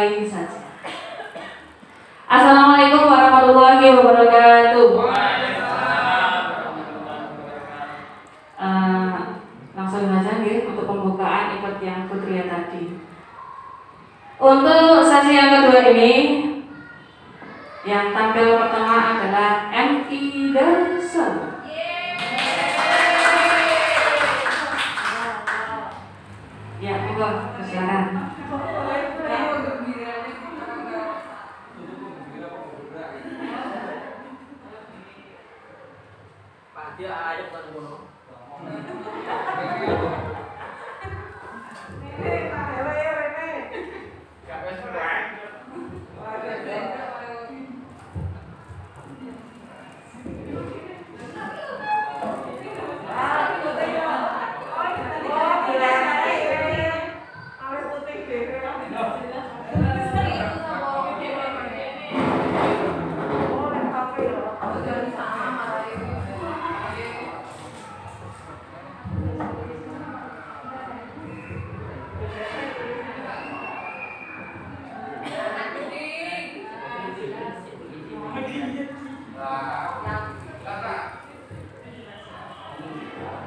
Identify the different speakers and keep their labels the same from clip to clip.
Speaker 1: dimulai saja. Assalamualaikum warahmatullahi wabarakatuh. Langsung saja nih untuk pembukaan event yang Putri tadi. Untuk sesi yang kedua ini, yang tampil pertama adalah MI Darsa. Ya, monggo, silakan.
Speaker 2: Dia aja bukan bono.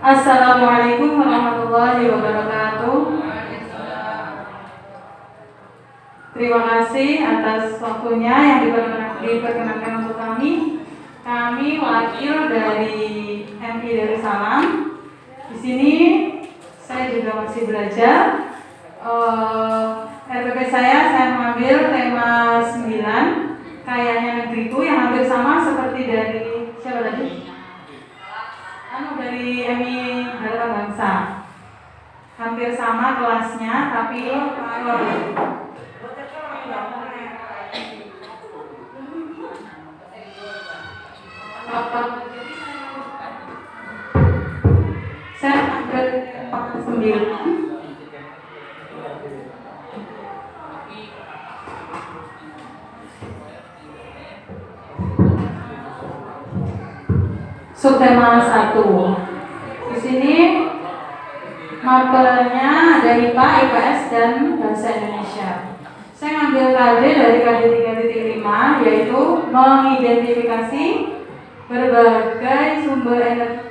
Speaker 1: Assalamualaikum warahmatullahi wabarakatuh. Terima kasih atas waktunya yang diperkenankan untuk kami. Kami wakil dari MI Darussalam. Di sini saya juga masih belajar. RPP saya mengambil tema 9, kayaknya negeriku, yang hampir sama seperti dari siapa tadi? Dari MI Harapan Bangsa. Hampir sama kelasnya, tapi saya ambil 9. Subtema 1. Di sini mapelnya ada IPA, IPS, dan Bahasa Indonesia. Saya ngambil KD dari KD 3.5, yaitu mengidentifikasi berbagai sumber energi.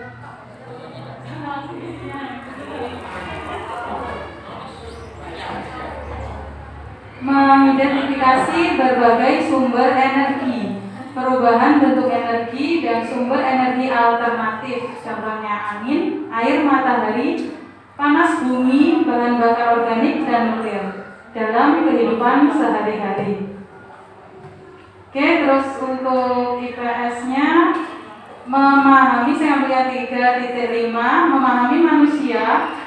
Speaker 1: Mengidentifikasi berbagai sumber energi, perubahan bentuk energi dan sumber energi alternatif, contohnya angin, air, matahari, panas bumi, bahan bakar organik, dan nuklir dalam kehidupan sehari-hari. Oke, terus untuk IPS-nya memahami, saya ambil 3.5, memahami manusia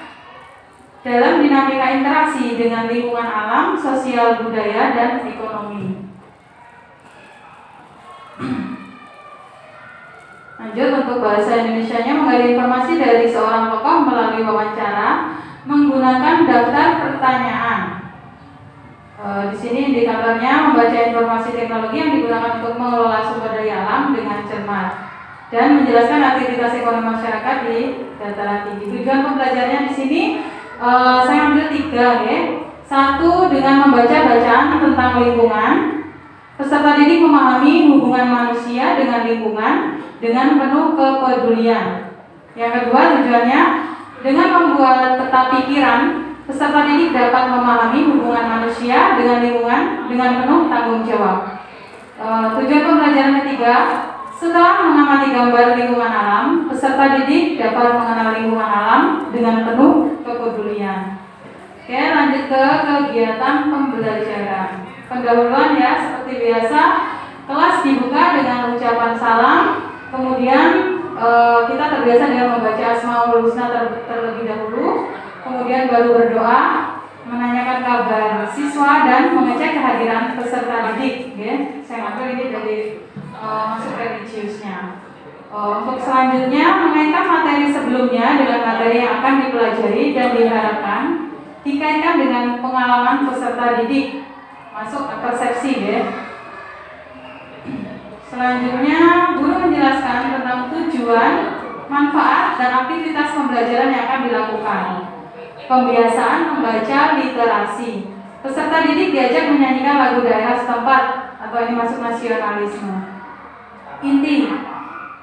Speaker 1: dalam dinamika interaksi dengan lingkungan alam, sosial, budaya, dan ekonomi. Lanjut, untuk bahasa Indonesianya menggali informasi dari seorang tokoh melalui wawancara menggunakan daftar pertanyaan. Di sini indikatornya membaca informasi teknologi yang digunakan untuk mengelola sumber daya alam dengan cermat dan menjelaskan aktivitas ekonomi masyarakat di dataran tinggi. Tujuan pembelajarannya di sini saya ambil 3 ya. 1, dengan membaca bacaan tentang lingkungan. Peserta didik memahami hubungan manusia dengan lingkungan dengan penuh kepedulian. Yang kedua, tujuannya dengan membuat peta pikiran, peserta didik dapat memahami hubungan manusia dengan lingkungan dengan penuh tanggung jawab. Tujuan pembelajaran ketiga, setelah mengamati gambar lingkungan alam, peserta didik dapat mengenal lingkungan alam dengan penuh kepedulian. Oke, lanjut ke kegiatan pembelajaran. Pendahuluan ya, seperti biasa, kelas dibuka dengan ucapan salam, kemudian kita terbiasa dengan membaca Asmaul Husna terlebih dahulu, kemudian baru berdoa, menanyakan kabar siswa, dan mengecek kehadiran peserta didik. Ya. Saya ambil ini dari masuk religiusnya. Untuk selanjutnya, mengaitkan materi sebelumnya dengan materi yang akan dipelajari dan diharapkan dikaitkan dengan pengalaman peserta didik. Masuk ke persepsi ya. Selanjutnya, guru menjelaskan tentang tujuan, manfaat, dan aktivitas pembelajaran yang akan dilakukan. Pembiasaan membaca literasi. Peserta peserta didik diajak menyanyikan lagu daerah setempat atau ini masuk nasionalisme.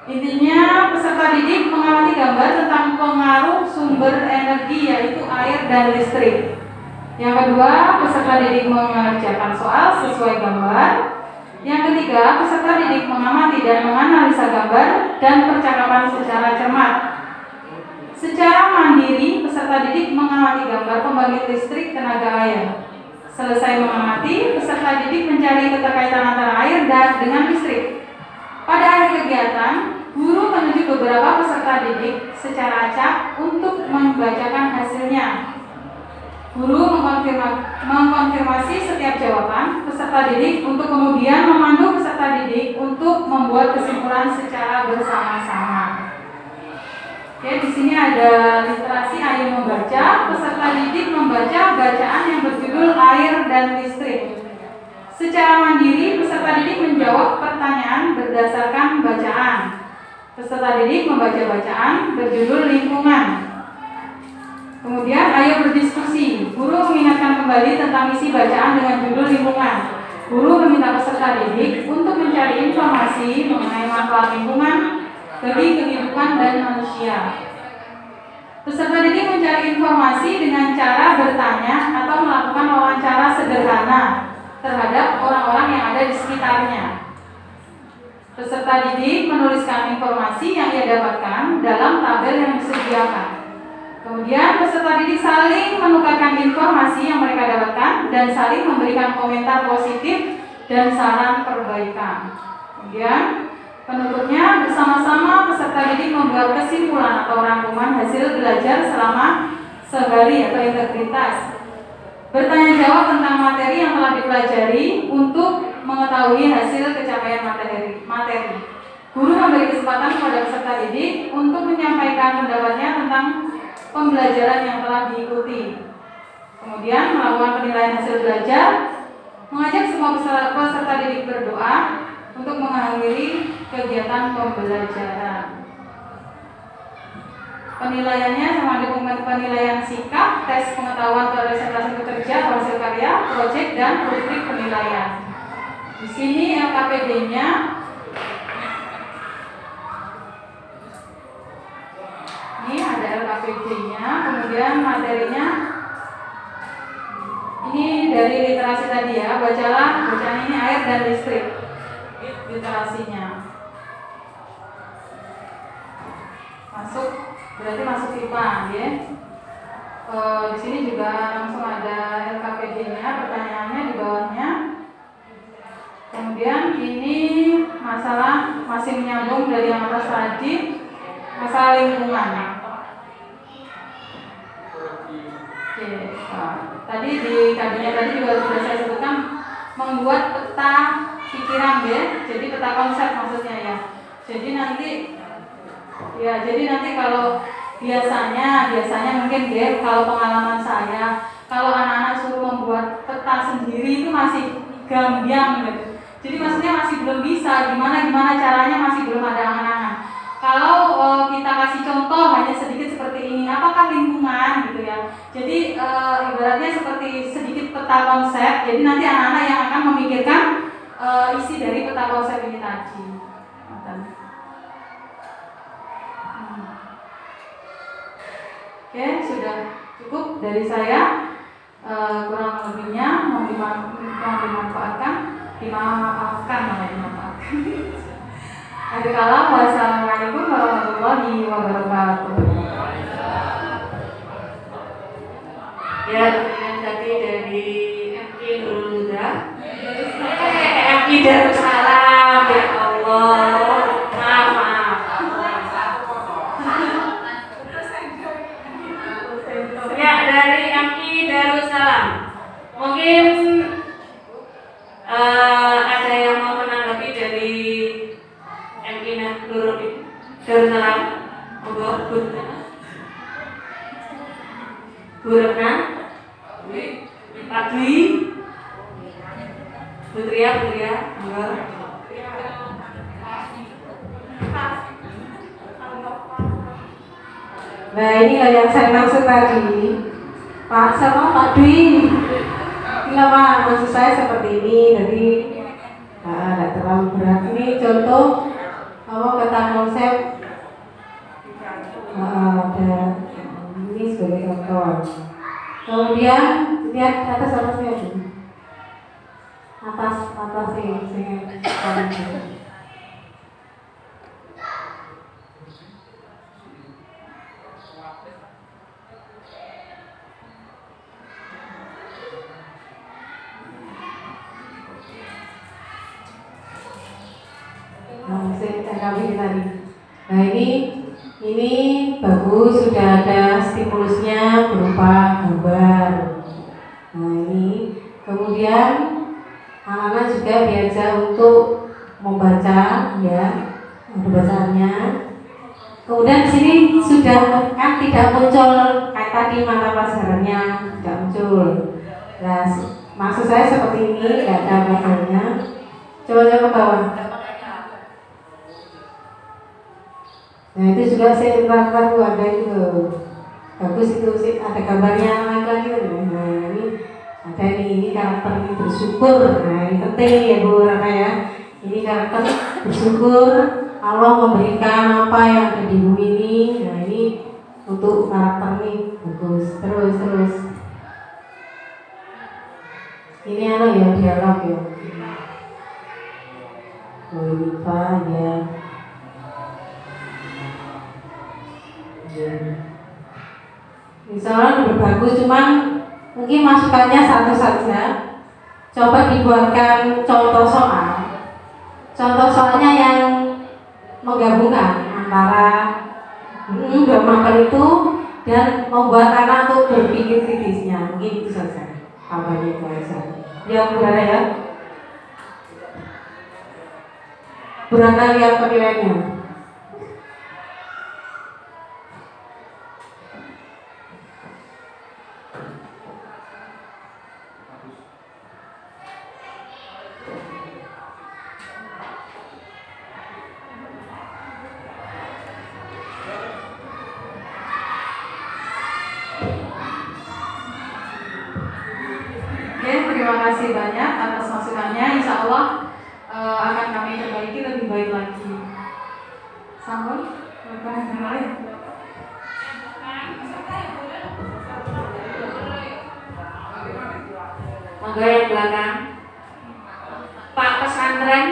Speaker 1: Intinya peserta didik mengamati gambar tentang pengaruh sumber energi yaitu air dan listrik. Yang kedua, peserta didik mengerjakan soal sesuai gambar. Yang ketiga, peserta didik mengamati dan menganalisa gambar dan percakapan secara cermat. Secara mandiri, peserta didik mengamati gambar pembangkit listrik tenaga air. Selesai mengamati, peserta didik mencari keterkaitan antara air dan dengan listrik. Pada akhir kegiatan, guru menunjuk beberapa peserta didik secara acak untuk membacakan hasilnya. Guru mengkonfirmasi setiap jawaban peserta didik untuk kemudian memandu peserta didik untuk membuat kesimpulan secara bersama-sama. Oke, di sini ada literasi ayo membaca. Peserta didik membaca bacaan yang berjudul air dan listrik. Secara mandiri, peserta didik menjawab pertanyaan berdasarkan bacaan. Peserta didik membaca bacaan berjudul lingkungan. Kemudian ayo berdiskusi. Guru mengingatkan kembali tentang isi bacaan dengan judul lingkungan. Guru meminta peserta didik untuk mencari informasi mengenai manfaat lingkungan bagi kehidupan dan manusia. Peserta didik mencari informasi dengan cara bertanya atau melakukan wawancara sederhana terhadap orang-orang yang ada di sekitarnya. Peserta didik menuliskan informasi yang ia dapatkan dalam tabel yang disediakan. Kemudian peserta didik saling menukarkan informasi yang mereka dapatkan dan saling memberikan komentar positif dan saran perbaikan. Kemudian penutupnya, bersama-sama peserta didik membuat kesimpulan atau rangkuman hasil belajar selama sehari atau integritas. Bertanya jawab tentang materi yang telah dipelajari untuk mengetahui hasil capaian materi. Guru memberi kesempatan kepada peserta didik untuk menyampaikan pendapatnya tentang pembelajaran yang telah diikuti. Kemudian melakukan penilaian hasil belajar, mengajak semua peserta didik berdoa untuk mengakhiri kegiatan pembelajaran. Penilaiannya sama dengan penilaian sikap, tes pengetahuan presentasi bekerja, hasil karya, proyek, dan rubrik penilaian. Di sini LKPD-nya ini ada LKPD-nya, kemudian materinya ini dari literasi tadi ya, bacaan ini air dan listrik. Literasinya berarti masuk IPA ya. Di sini juga langsung ada LKPD-nya, pertanyaannya di bawahnya. Kemudian ini masalah masih menyambung dari yang atas tadi, masalah lingkungan. Oke, tadi di kajian tadi juga sudah saya sebutkan membuat peta pikiran ya, jadi peta konsep maksudnya ya. Jadi nanti kalau biasanya mungkin ya, kalau pengalaman saya, kalau anak-anak suruh membuat peta sendiri itu masih gambiang gitu. Jadi maksudnya masih belum bisa, gimana caranya masih belum ada angan-angan. Kalau kita kasih contoh hanya sedikit seperti ini, apakah lingkungan gitu ya. Jadi ibaratnya seperti sedikit peta konsep. Jadi nanti anak-anak yang akan memikirkan isi dari peta konsep ini tadi. Oke, sudah cukup dari saya. Kurang lebihnya mohon dimaafkan. Wassalamualaikum warahmatullahi wabarakatuh.
Speaker 3: Ya, dengan tadi dari MI Nurul Huda, MI Darussalam, ya Allah, maaf. Ya, dari MI Darussalam, mungkin ada yang mau menanggapi dari MI Nurul Darussalam, Bu Retna, Pak Dwi, Putria,
Speaker 4: Nah ini yang saya maksud tadi, Pak sama Pak Dwi, Pak, maksud saya seperti ini, jadi tidak terlalu berat. Ini contoh kata konsep ada ini sebagai contoh. Kemudian lihat atasnya dulu. Atas sih. Nah ini bagus, sudah ada stimulusnya berupa gambar. Nah ini kemudian anak-anak juga diajak untuk membaca, ya, ada bacaannya. Kemudian di sini sudah kan tidak muncul kayak tadi mata pelajarannya tidak muncul. Nah, maksud saya seperti ini, tidak ada pelajarannya. Coba ke bawah. Nah itu juga saya terangkan ada itu bagus itu sih, ada gambarnya lagi. Nah ini ada ini karakter ini bersyukur. Nah ini penting ya Bu Rana ya. Ini karakter bersyukur Allah memberikan apa yang ada di bumi ini. Nah ini untuk karakter ini bagus. Terus ini ya dialog ya. Oh ini Pak ya. Misalnya udah bagus, cuman mungkin masukannya satu saja. Coba dibuatkan contoh soal. Contoh soalnya yang menggabungkan antara gambar itu dan membuat anak untuk berpikir kritisnya. Mungkin itu saja. Apa itu saja? Yang benar ya. Berangkat lihat penilaiannya.
Speaker 1: Terima kasih banyak atas masukannya. Insya Allah akan kami perbaiki lebih baik lagi. Sambung, yang lain.
Speaker 3: Monggo yang belakang. Pak pesantren.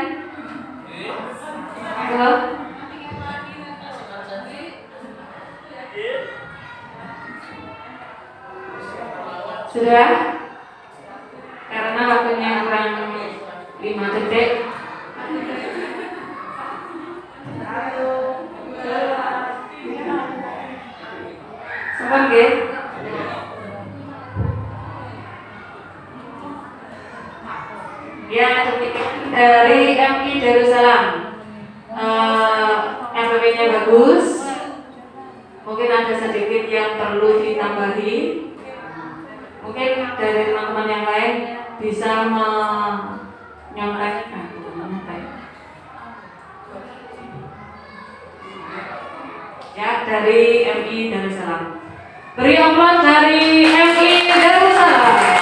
Speaker 3: Halo. Sudah? Karena waktunya kurang 5 detik. Sempat nggih? Ya, dari MI Darussalam. MPP-nya bagus. Mungkin ada sedikit yang perlu ditambahi. Mungkin dari teman-teman yang lain bisa menyampaikan. Ya, dari MI Darussalam. Beri aplaus dari MI Darussalam.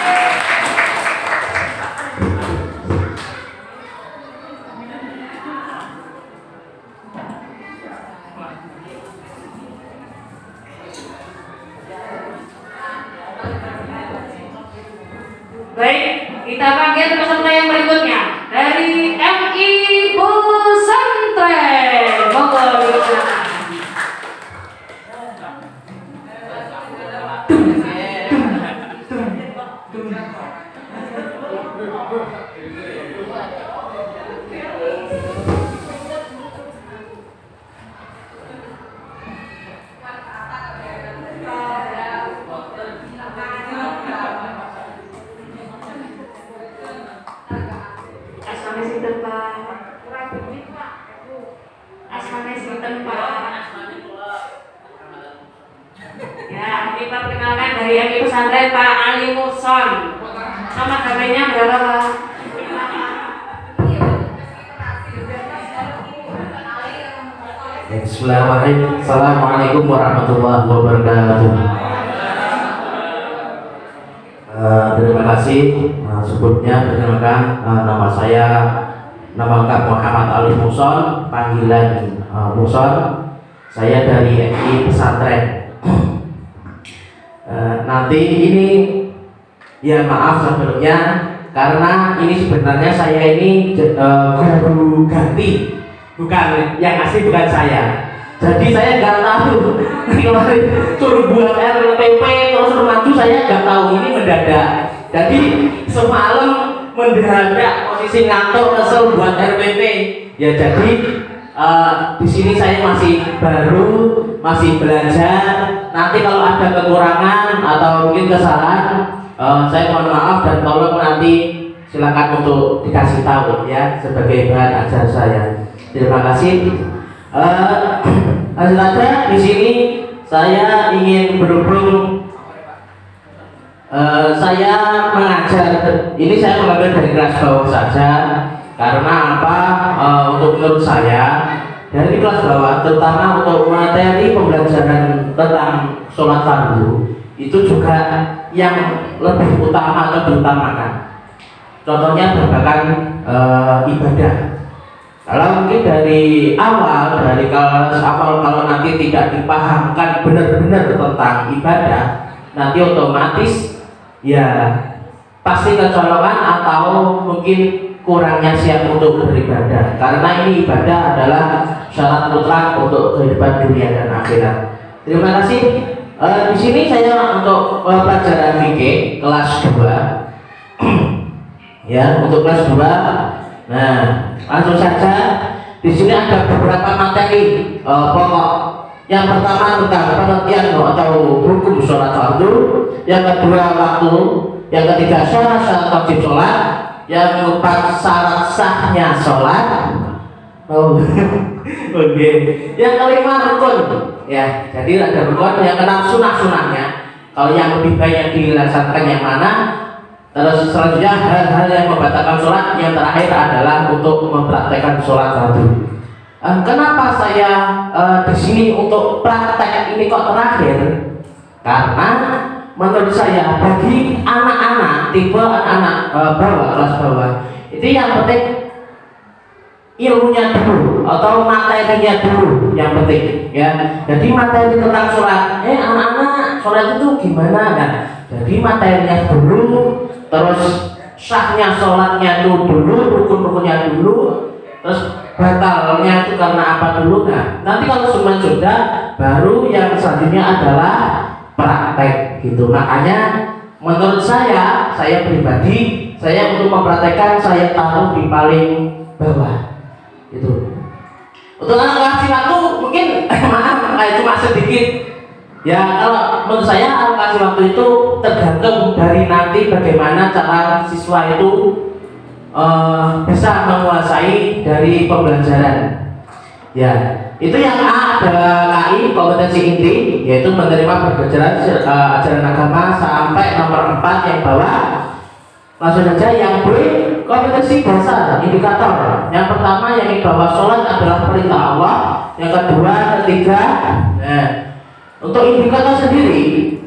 Speaker 3: Baik, kita panggil peserta yang berikutnya dari MI Pesantren. Monggo dipersilakan. Ya, ini perkenalkan dari MI Pesantren Pak Ali Muson. Nama HP-nya berapa Pak?
Speaker 5: Bismillahirrahmanirrahim. Assalamualaikum warahmatullahi wabarakatuh. Terima kasih Sebelumnya perkenalkan, nama saya lengkap Muhammad Ali Muson, panggilan Muson. Saya dari MI Pesantren. Nanti ini ya maaf sebelumnya karena ini sebenarnya saya ini guru ganti, bukan yang asli, bukan saya. Jadi saya nggak tahu kemarin suruh buat RPP terus suruh maju, saya nggak tahu, ini mendadak. Jadi semalam mendadak posisi ngantuk kesel buat RPP. Ya jadi di sini saya masih baru, masih belajar. Nanti kalau ada kekurangan atau mungkin kesalahan, saya mohon maaf dan tolong nanti silakan untuk dikasih tahu ya sebagai bahan ajar saya. Terima kasih. Langsung saja, di sini saya ingin berhubung. Saya mengajar, ini saya mengambil dari kelas bawah saja. Karena apa? Untuk menurut saya dari kelas bawah, terutama untuk materi pembelajaran tentang sholat fardu itu juga yang lebih utama atau diutamakan. Contohnya babakan ibadah. Kalau mungkin dari awal, dari kelas awal, kalau nanti tidak dipahamkan benar-benar tentang ibadah, nanti otomatis ya pasti kecolongan atau mungkin kurangnya siap untuk beribadah, karena ini ibadah adalah syarat mutlak untuk kehidupan dunia dan akhirat. Terima kasih. Di sini saya untuk pelajaran fikih kelas 2 ya, untuk kelas 2. Nah, langsung saja. Di sini ada beberapa materi pokok. Yang pertama tentang pengertian atau hukum sholat fardu, yang kedua waktu, yang ketiga syarat-syarat wajib sholat, yang keempat syarat sahnya sholat, yang kelima rukun ya, jadi ada rukun, yang keenam sunah-sunahnya, kalau yang lebih baik dilaksanakan yang mana. Terus selanjutnya hal-hal yang membatalkan sholat, yang terakhir adalah untuk mempraktekkan sholat fardu. Kenapa saya di sini untuk praktek ini kok terakhir? Karena menurut saya bagi anak-anak tipe anak-anak bawah, kelas bawah, itu yang penting ilmunya dulu atau materinya dulu yang penting ya. Jadi materi tentang sholat, anak-anak sholat itu gimana? Nah, jadi materinya dulu, terus sahnya sholatnya itu dulu, rukun-rukunnya dulu, terus batalnya itu karena apa dulu. Nah, nanti kalau semua sudah, baru yang selanjutnya adalah praktek gitu. Makanya menurut saya pribadi, saya untuk mempraktekkan saya taruh di paling bawah gitu. Untuk anak kasih waktu mungkin maaf cuma sedikit ya. Kalau menurut saya alokasi waktu itu tergantung dari nanti bagaimana cara siswa itu bisa menguasai dari pembelajaran ya. Itu yang A ada KI, kompetensi inti, yaitu menerima berbicara ajaran agama sampai nomor 4 yang bawah. Langsung saja yang B, kompetensi dasar, indikator. Yang pertama yang bahwa sholat adalah perintah Allah. Yang kedua, ketiga. Nah, untuk indikator sendiri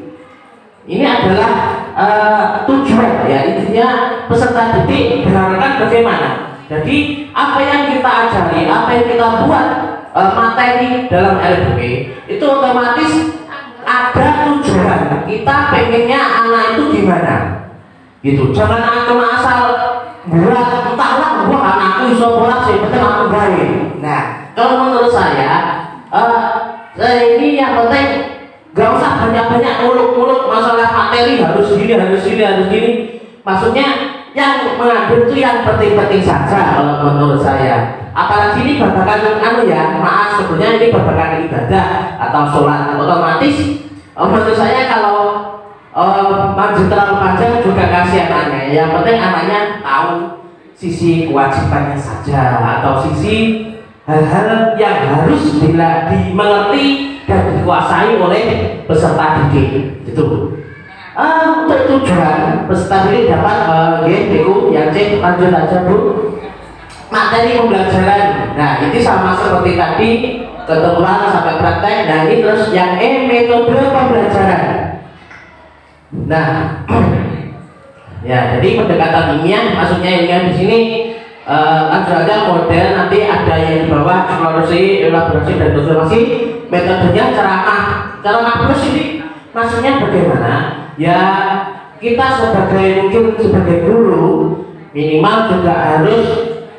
Speaker 5: ini adalah tujuan ya, intinya peserta didik diharapkan bagaimana. Jadi apa yang kita ajari, apa yang kita buat materi dalam LPP itu otomatis ada tujuan. Kita pengennya anak itu gimana gitu. Jangan cuma asal buat entahlah gua anakku iso bola sih, penting aku gawe. Nah, kalau menurut saya ini yang penting gak usah banyak-banyak muluk-muluk masalah materi harus gini, harus gini, harus gini. Maksudnya yang mengambil itu yang penting-penting saja kalau menurut saya. Apalagi ini babakan ya, maaf sebenarnya ini babakan ibadah atau sholat, otomatis menurut saya kalau maju terlalu panjang juga kasihan anaknya. Yang penting anaknya tahu sisi kewajibannya saja atau sisi hal-hal yang harus dimengerti dan dikuasai oleh peserta didik gitu. Untuk tujuan peserta didik dapat yang C, lanjut aja Bu. Materi pembelajaran. Nah, ini sama seperti tadi, ketentuan sampai praktek. Nah, ini terus yang E, metode pembelajaran. Nah, Ya, jadi pendekatan ilmiah, maksudnya ilmiah di sini langsung aja model, nanti ada yang di bawah eksplorasi, elaborasi dan observasi. Metodenya ceramah plus ini maksudnya bagaimana? Ya kita mungkin sebagai guru minimal juga harus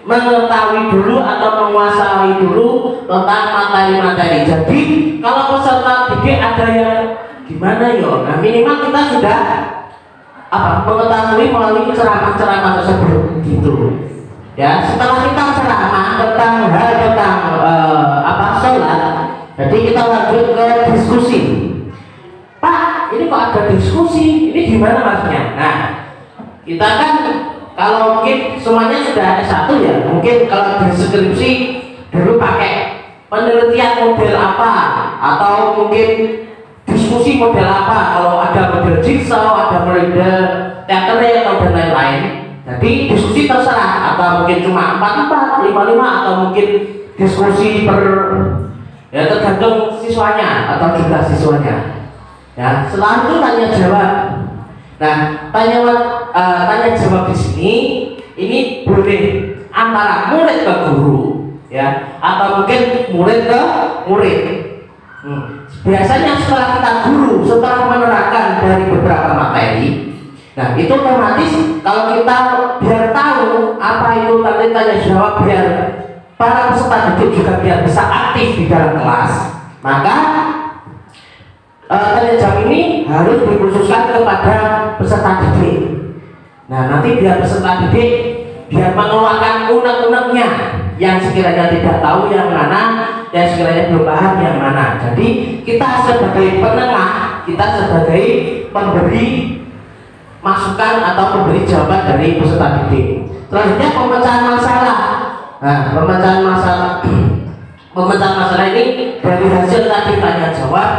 Speaker 5: mengetahui dulu atau menguasai dulu tentang materi-materi. Jadi kalau peserta didik ada yang gimana yo, nah minimal kita sudah mengetahui melalui ceramah-ceramah tersebut gitu. Ya, setelah kita ceramah tentang sholat, jadi kita lanjut ke diskusi. Pak, ini kok ada diskusi? Ini gimana maksudnya? Nah, kita kan kalau mungkin semuanya sudah S1 ya, mungkin kalau deskripsi dulu pakai penelitian model apa, atau mungkin diskusi model apa. Kalau ada model jigsaw, ada model teater atau dan lain-lain. Jadi diskusi terserah, atau mungkin cuma 4-4, 5-5, atau mungkin diskusi ya tergantung siswanya atau jumlah siswanya. Ya, setelah itu tanya jawab. Nah, tanya jawab di sini ini boleh antara murid ke guru, ya, atau mungkin murid ke murid. Biasanya setelah kita guru, setelah menerangkan dari beberapa materi, nah itu otomatis kalau kita biar tahu apa itu tanya jawab, biar para peserta didik juga biar bisa aktif di dalam kelas, maka tanya jawab ini harus dikhususkan kepada peserta didik. Nah nanti biar peserta didik biar mengeluarkan unek-uneknya, yang sekiranya tidak tahu yang mana, yang sekiranya belum paham yang mana. Jadi kita sebagai penengah, kita sebagai pemberi masukan atau pemberi jawaban dari peserta didik. Selanjutnya pemecahan masalah. Nah, pemecahan masalah ini dari hasil tadi tanya jawab,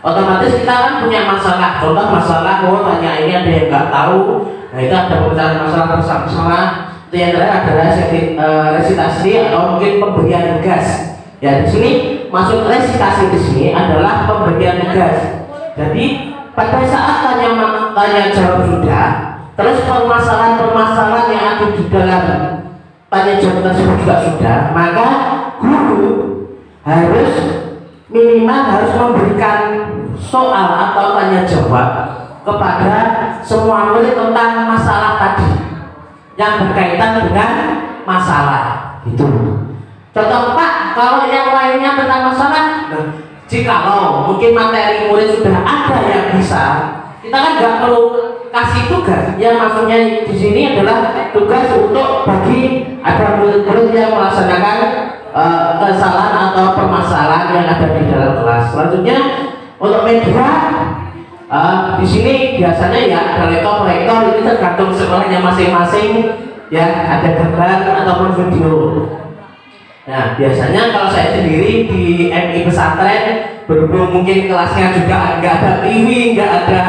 Speaker 5: otomatis kita kan punya masalah. Contoh masalah, tanya ini ada yang nggak tahu. Nah itu ada pemecahan masalah bersama-sama. Itu yang terakhir adalah resitasi atau mungkin pemberian tugas. Ya di sini maksud resitasi di sini adalah pemberian tugas. Jadi pada saat tanya jawab sudah, terus permasalahan yang ada di dalam tanya jawab tersebut juga sudah, maka guru harus minimal harus memberikan soal atau tanya jawab kepada semua murid tentang masalah tadi yang berkaitan dengan masalah itu. Contoh Pak, kalau yang lainnya tentang masalah, jikalau mungkin materi murid sudah ada yang bisa, kita kan nggak perlu kasih tugas. Yang maksudnya di sini adalah tugas untuk bagi ada murid-murid yang melaksanakan kesalahan atau permasalahan yang ada di dalam kelas. Selanjutnya untuk media, di sini biasanya ya ada lektor ini tergantung sekolahnya masing-masing, ya ada gambar ataupun video. Nah biasanya kalau saya sendiri di MI pesantren, berhubung mungkin kelasnya juga nggak ada TV, nggak ada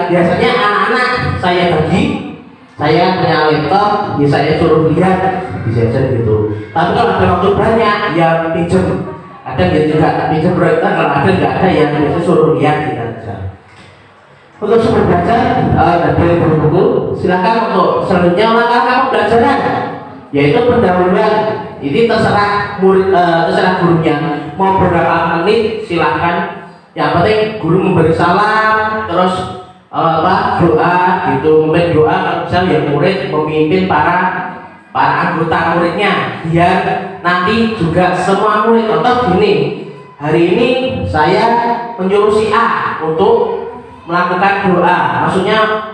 Speaker 5: biasanya anak-anak saya bagi, saya punya laptop, ya saya suruh lihat, bisa gitu. Tapi kalau ada waktu banyak, ya pinjam, ada juga pinjam proyektor, kalau ada nggak ada ya biasanya suruh lihat gitu aja. Untuk sumber belajar dari buku, silakan untuk selanjutnya langkah kamu pembelajaran, yaitu pendahuluan. Ini terserah murid, terserah gurunya mau berapa menit silahkan. Yang penting guru memberi salam, terus doa gitu, memimpin doa. Kalau misalnya ya murid memimpin para anggota muridnya, biar nanti juga semua murid. Contoh gini, hari ini saya menyuruh si A untuk melakukan doa, maksudnya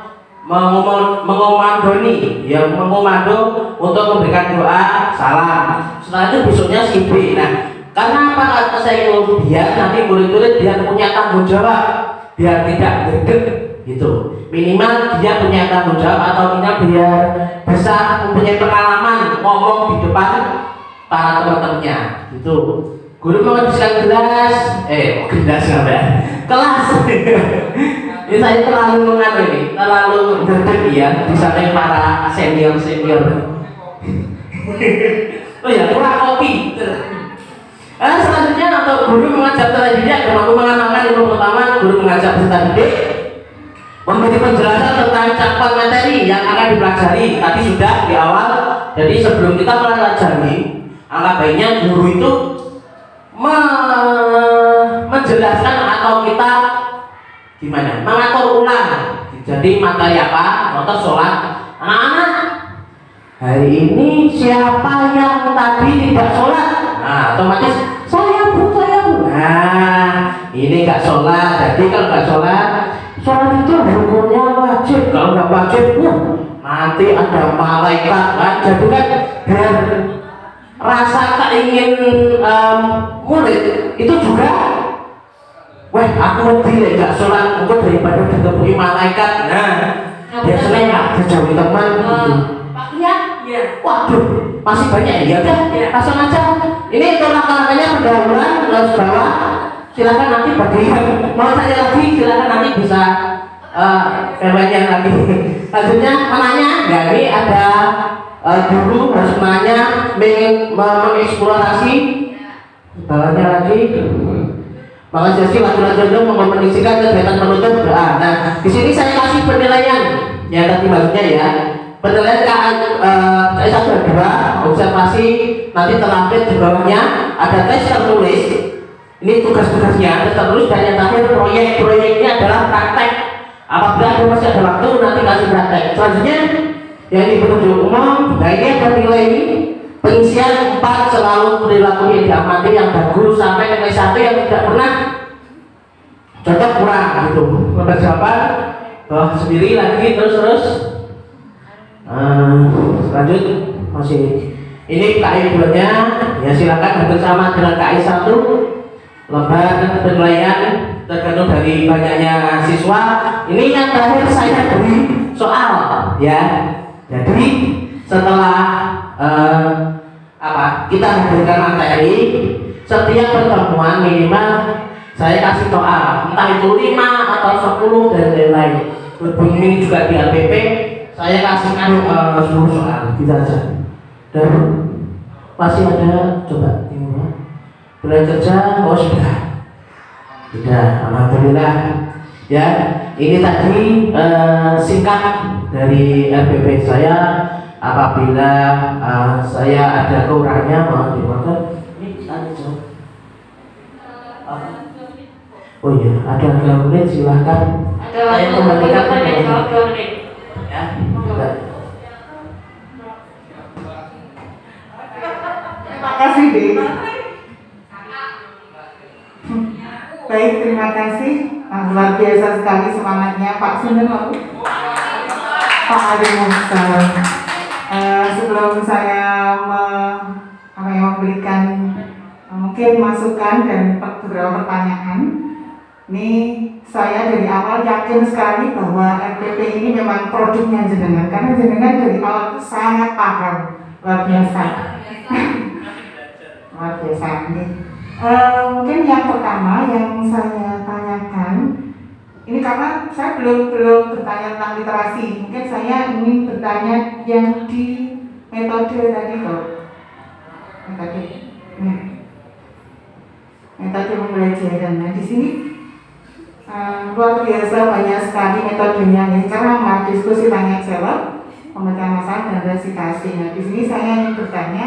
Speaker 5: mengomandoni, ya mengomando untuk memberikan doa salam. Setelah itu besoknya si B. Nah, karena apa kata saya itu, biar nanti murid-murid biar punya tanggung jawab, biar tidak gerdek gitu. Minimal dia punya tanggung jawab, atau minimal biar bisa mempunyai pengalaman ngomong di depan para teman-temannya gitu. Guru menghabiskan kelas ini saya terlalu terlalu gerdek ya di samping para senior. Oh ya, kurang kopi. Selanjutnya untuk guru mengajak peserta didik, aku mengamalkan ilmu pertama, guru mengajak peserta didik memberi penjelasan tentang cakupan materi yang akan dipelajari. Tadi sudah di awal. Jadi sebelum kita mempelajari, alangkah baiknya guru itu menjelaskan atau kita gimana mengatur ulang. Jadi materi apa? Contoh sholat. Anak-anak, hari ini siapa yang tadi tidak sholat? Nah, otomatis saya bu. Nah, ini nggak sholat. Jadi kalau nggak sholat itu hukumnya wajib. Kalau nggak wajib, nanti ada malaikat kan. Jadi kan biar rasa keingin murid itu juga, wah aku lebih nggak sholat untuk daripada ditemui malaikat. Nah, biasanya nggak dijauhi teman.
Speaker 3: Pak ya, iya.
Speaker 5: Waduh, masih banyak ya udah, langsung aja. Ini untuk langkah-langkahnya pendahuluan, terus bawah. Silakan nanti bagi yang mau tanya lagi, silakan nanti bisa yang lagi. Selanjutnya menanya, ya ini ada guru harus menanya, mengeksplorasi. Bawahnya lagi. Maka sesi lanjut mengomunikasikan kegiatan penutup doa. Nah, di sini saya kasih penilaian. Ya tadi maksudnya ya. Penilaian KS 1 dan 2, observasi, nanti terlampir di bawahnya ada tes tertulis. Ini tugas-tugasnya, tes tertulis, dan yang terakhir proyeknya adalah praktek. Apabila masih ada waktu nanti kasih praktek. Selanjutnya yang ini petunjuk umum. Nah ini ada nilai pengisian 4 selalu perilaku yang diamati yang bagus sampai nilai 1 yang tidak pernah cocok kurang gitu. Nomor jawaban bawah sendiri lagi terus. Lanjut masih ini KI 2 nya ya, silakan bersama dengan KI 1 lembar penilaian tergantung dari banyaknya siswa. Ini yang terakhir saya beri soal ya. Jadi setelah kita memberikan materi, setiap pertemuan minimal saya kasih soal, entah itu 5 atau 10 dan lain-lain. Berhubung ini juga di LPP, saya kasihkan 10 soal, bisa saja. Dan masih ada, coba ini mulai kerja, sudah. Alhamdulillah. Ya, ini tadi singkat dari LPP saya. Apabila saya ada kekurangannya mohon dimaafkan. Ini tanya jawab. Oh iya, ada 2 menit silahkan.
Speaker 3: Ada waktu tanya jawab 2 menit.
Speaker 5: Ya.
Speaker 6: Terima kasih, Dek. Baik, terima kasih. Luar biasa sekali semangatnya Pak Sinten lalu Pak Adi Mukhtar. Sebelum saya memberikan mungkin masukan dan beberapa pertanyaan, ini saya dari awal yakin sekali bahwa RPP ini memang produknya jenengan, karena jenengan dari awal itu sangat paham, luar biasa. Luar biasa ini. Mungkin yang pertama yang saya tanyakan, ini karena saya belum bertanya tentang literasi, mungkin saya ingin bertanya yang di metode tadi loh, metode pembelajaran. Nah di sini luar biasa banyak sekali metodenya, ya, ceramah, diskusi, tanya jawab, pemecahan masalah dan resitasi. Nah di sini saya ingin bertanya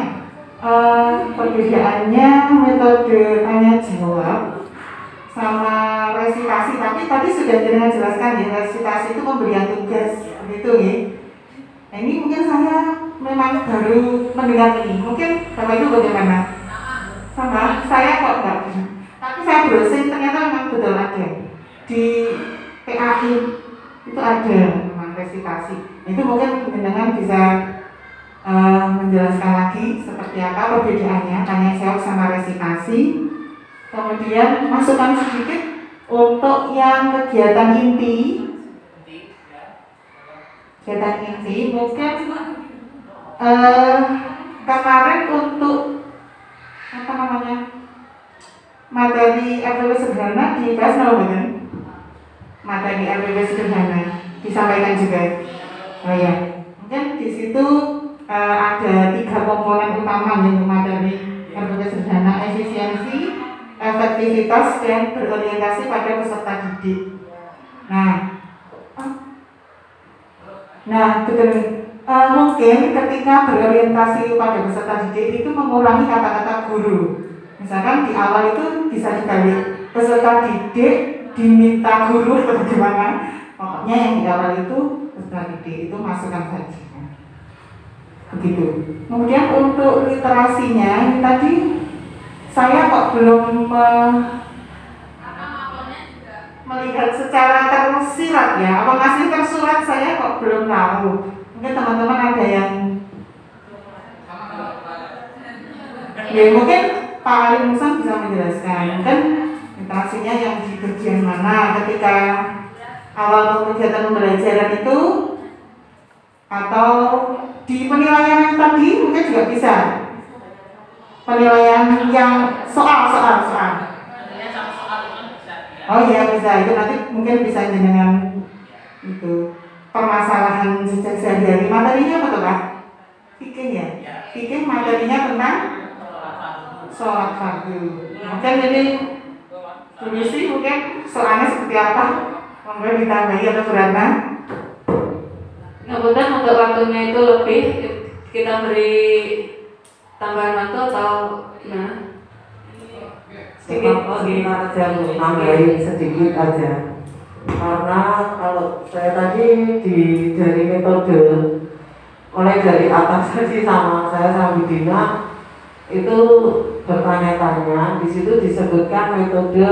Speaker 6: perbedaannya metode tanya jawab sama resitasi. Tapi tadi sudah jenengan jelaskan ya, resitasi itu pemberian tugas begitu ya. Nah ini mungkin saya memang baru mendengar ini, mungkin Bapak Ibu bagaimana? Sama, saya kok enggak. Tapi saya browsing ternyata memang betul ada di PAI itu ada memang resitasi. Itu mungkin jenengan bisa menjelaskan lagi seperti apa perbedaannya tanya jawab sama resitasi. Kemudian masukan sedikit untuk yang kegiatan inti. Kegiatan inti mungkin kemarin untuk apa namanya materi RPP sederhana dibahas kan? Materi RPP sederhana disampaikan juga. Oh ya, mungkin di situ ada 3 komponen utama untuk materi RPP sederhana: efisiensi, efektivitas, dan berorientasi pada peserta didik. Nah, Nah, betul. Mungkin ketika berorientasi pada peserta didik itu mengurangi kata-kata guru. Misalkan di awal itu bisa dibalik peserta didik diminta guru atau gimana. Pokoknya yang di awal itu peserta didik itu masukkan saja. Begitu. Kemudian untuk literasinya ini tadi saya kok belum melihat secara tersirat ya. Apa masih tersurat saya kok belum tahu. Mungkin teman-teman ada yang ya mungkin Pak Ali Musa bisa menjelaskan kan literasinya yang di bagian mana ketika awal kegiatan pembelajaran itu, atau di penilaian yang tadi mungkin juga bisa penilaian yang soal. Oh iya bisa, itu nanti mungkin bisa dengan itu permasalahan sejak sehari-hari. Materinya apa tuh Pak? Fikih ya? Fikih materinya tentang sholat fardu. Mungkin ini tulis mungkin soalnya seperti apa? Mungkin ditambahi atau berapa?
Speaker 3: Kemudian untuk waktunya itu lebih kita beri tambahan waktu atau gimana?
Speaker 7: Sedikit aja, nambahin sedikit aja. Karena kalau saya tadi dari metode mulai dari atas tadi sama saya sama Dina itu bertanya-tanya, di situ disebutkan metode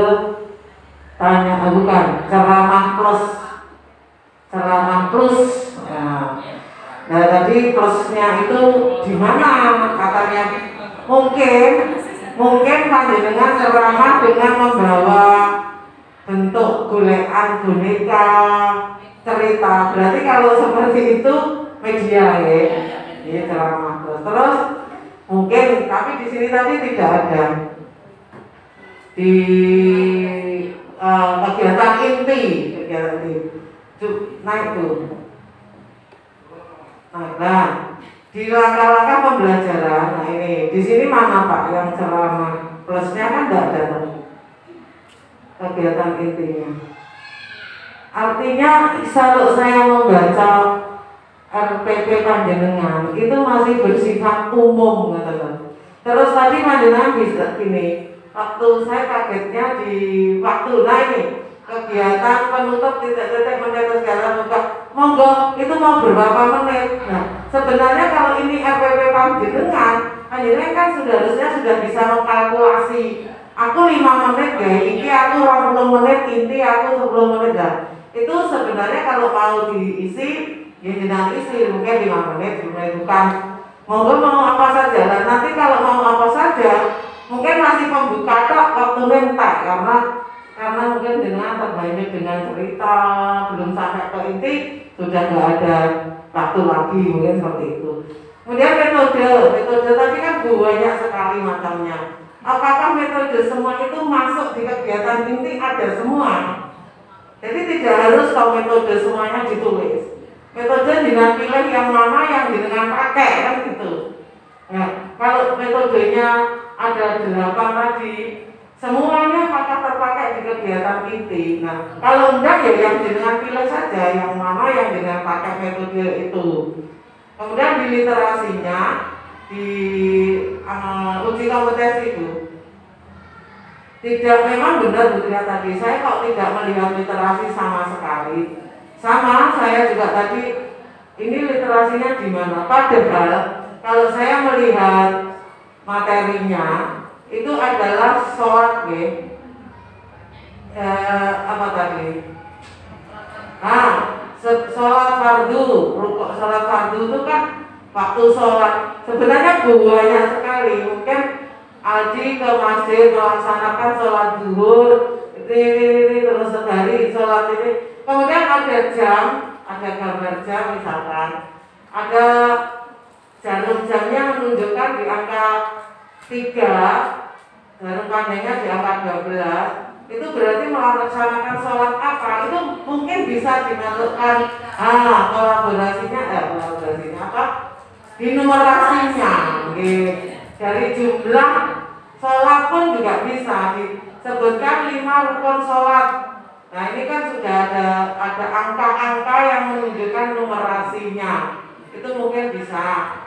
Speaker 7: ceramah plus. Nah tadi plusnya itu di mana katanya? Mungkin panjenengan ceramah dengan membawa bentuk golekan boneka cerita. Berarti kalau seperti itu media ya ceramah terus mungkin, tapi di sini tadi tidak ada di kegiatan inti naik tuh. Nah, di langkah-langkah pembelajaran, nah ini di sini mana Pak yang ceramah plusnya kan tidak ada kegiatan intinya. Artinya kalau saya membaca RPP panjenengan itu masih bersifat umum teman-teman. Terus tadi panjenengan bisa gini, waktu saya kagetnya di waktu ini kegiatan penutup titik-titik mencetak segala buka monggo itu mau berapa menit. Nah sebenarnya kalau ini RPP panjenengan kan harusnya sudah bisa mengkalkulasi aku 5 menit ya, ini aku 20 menit, inti aku 10 menit dah. Itu sebenarnya kalau mau diisi ya jenang isi mungkin 5 menit bukan monggo mau apa saja. Dan nanti kalau mau apa saja mungkin masih pembuka tok waktu mentak karena mungkin dengan terbaiknya dengan cerita belum sampai ke inti sudah nggak ada waktu lagi mungkin seperti itu. Kemudian metode tadi kan banyak sekali macamnya. Apakah metode semua itu masuk di kegiatan inti? Ada semua. Jadi tidak harus kalau metode semuanya ditulis. Metode dengan pilih yang mana yang dengan pakai kan gitu. Nah, kalau metodenya ada 8 tadi, semuanya apakah terpakai di kegiatan inti. Nah, kalau enggak ya yang dengan pilih saja yang mana yang dengan pakai metode itu. Kemudian di literasinya di uji kompetensi itu tidak memang benar Bu Tria tadi saya kok tidak melihat literasi sama sekali. Sama saya juga tadi ini literasinya di mana? Padahal kalau saya melihat materinya itu adalah sholat apa tadi? Sholat fardu, rukuk sholat fardu itu kan waktu sholat sebenarnya banyak sekali. Mungkin Aldi ke masjid melaksanakan sholat zuhur ini terus sehari sholat ini. Kemudian ada jam, ada gambar jam misalkan, ada jarum jamnya menunjukkan di angka 3, jarum panjangnya di angka 12. Itu berarti melaksanakan sholat apa? Itu mungkin bisa dimasukkan kolaborasinya apa? Di numerasinya, dari jumlah sholat pun juga bisa disebutkan 5 rukun sholat. Nah ini kan sudah ada angka-angka yang menunjukkan numerasinya. Itu mungkin bisa.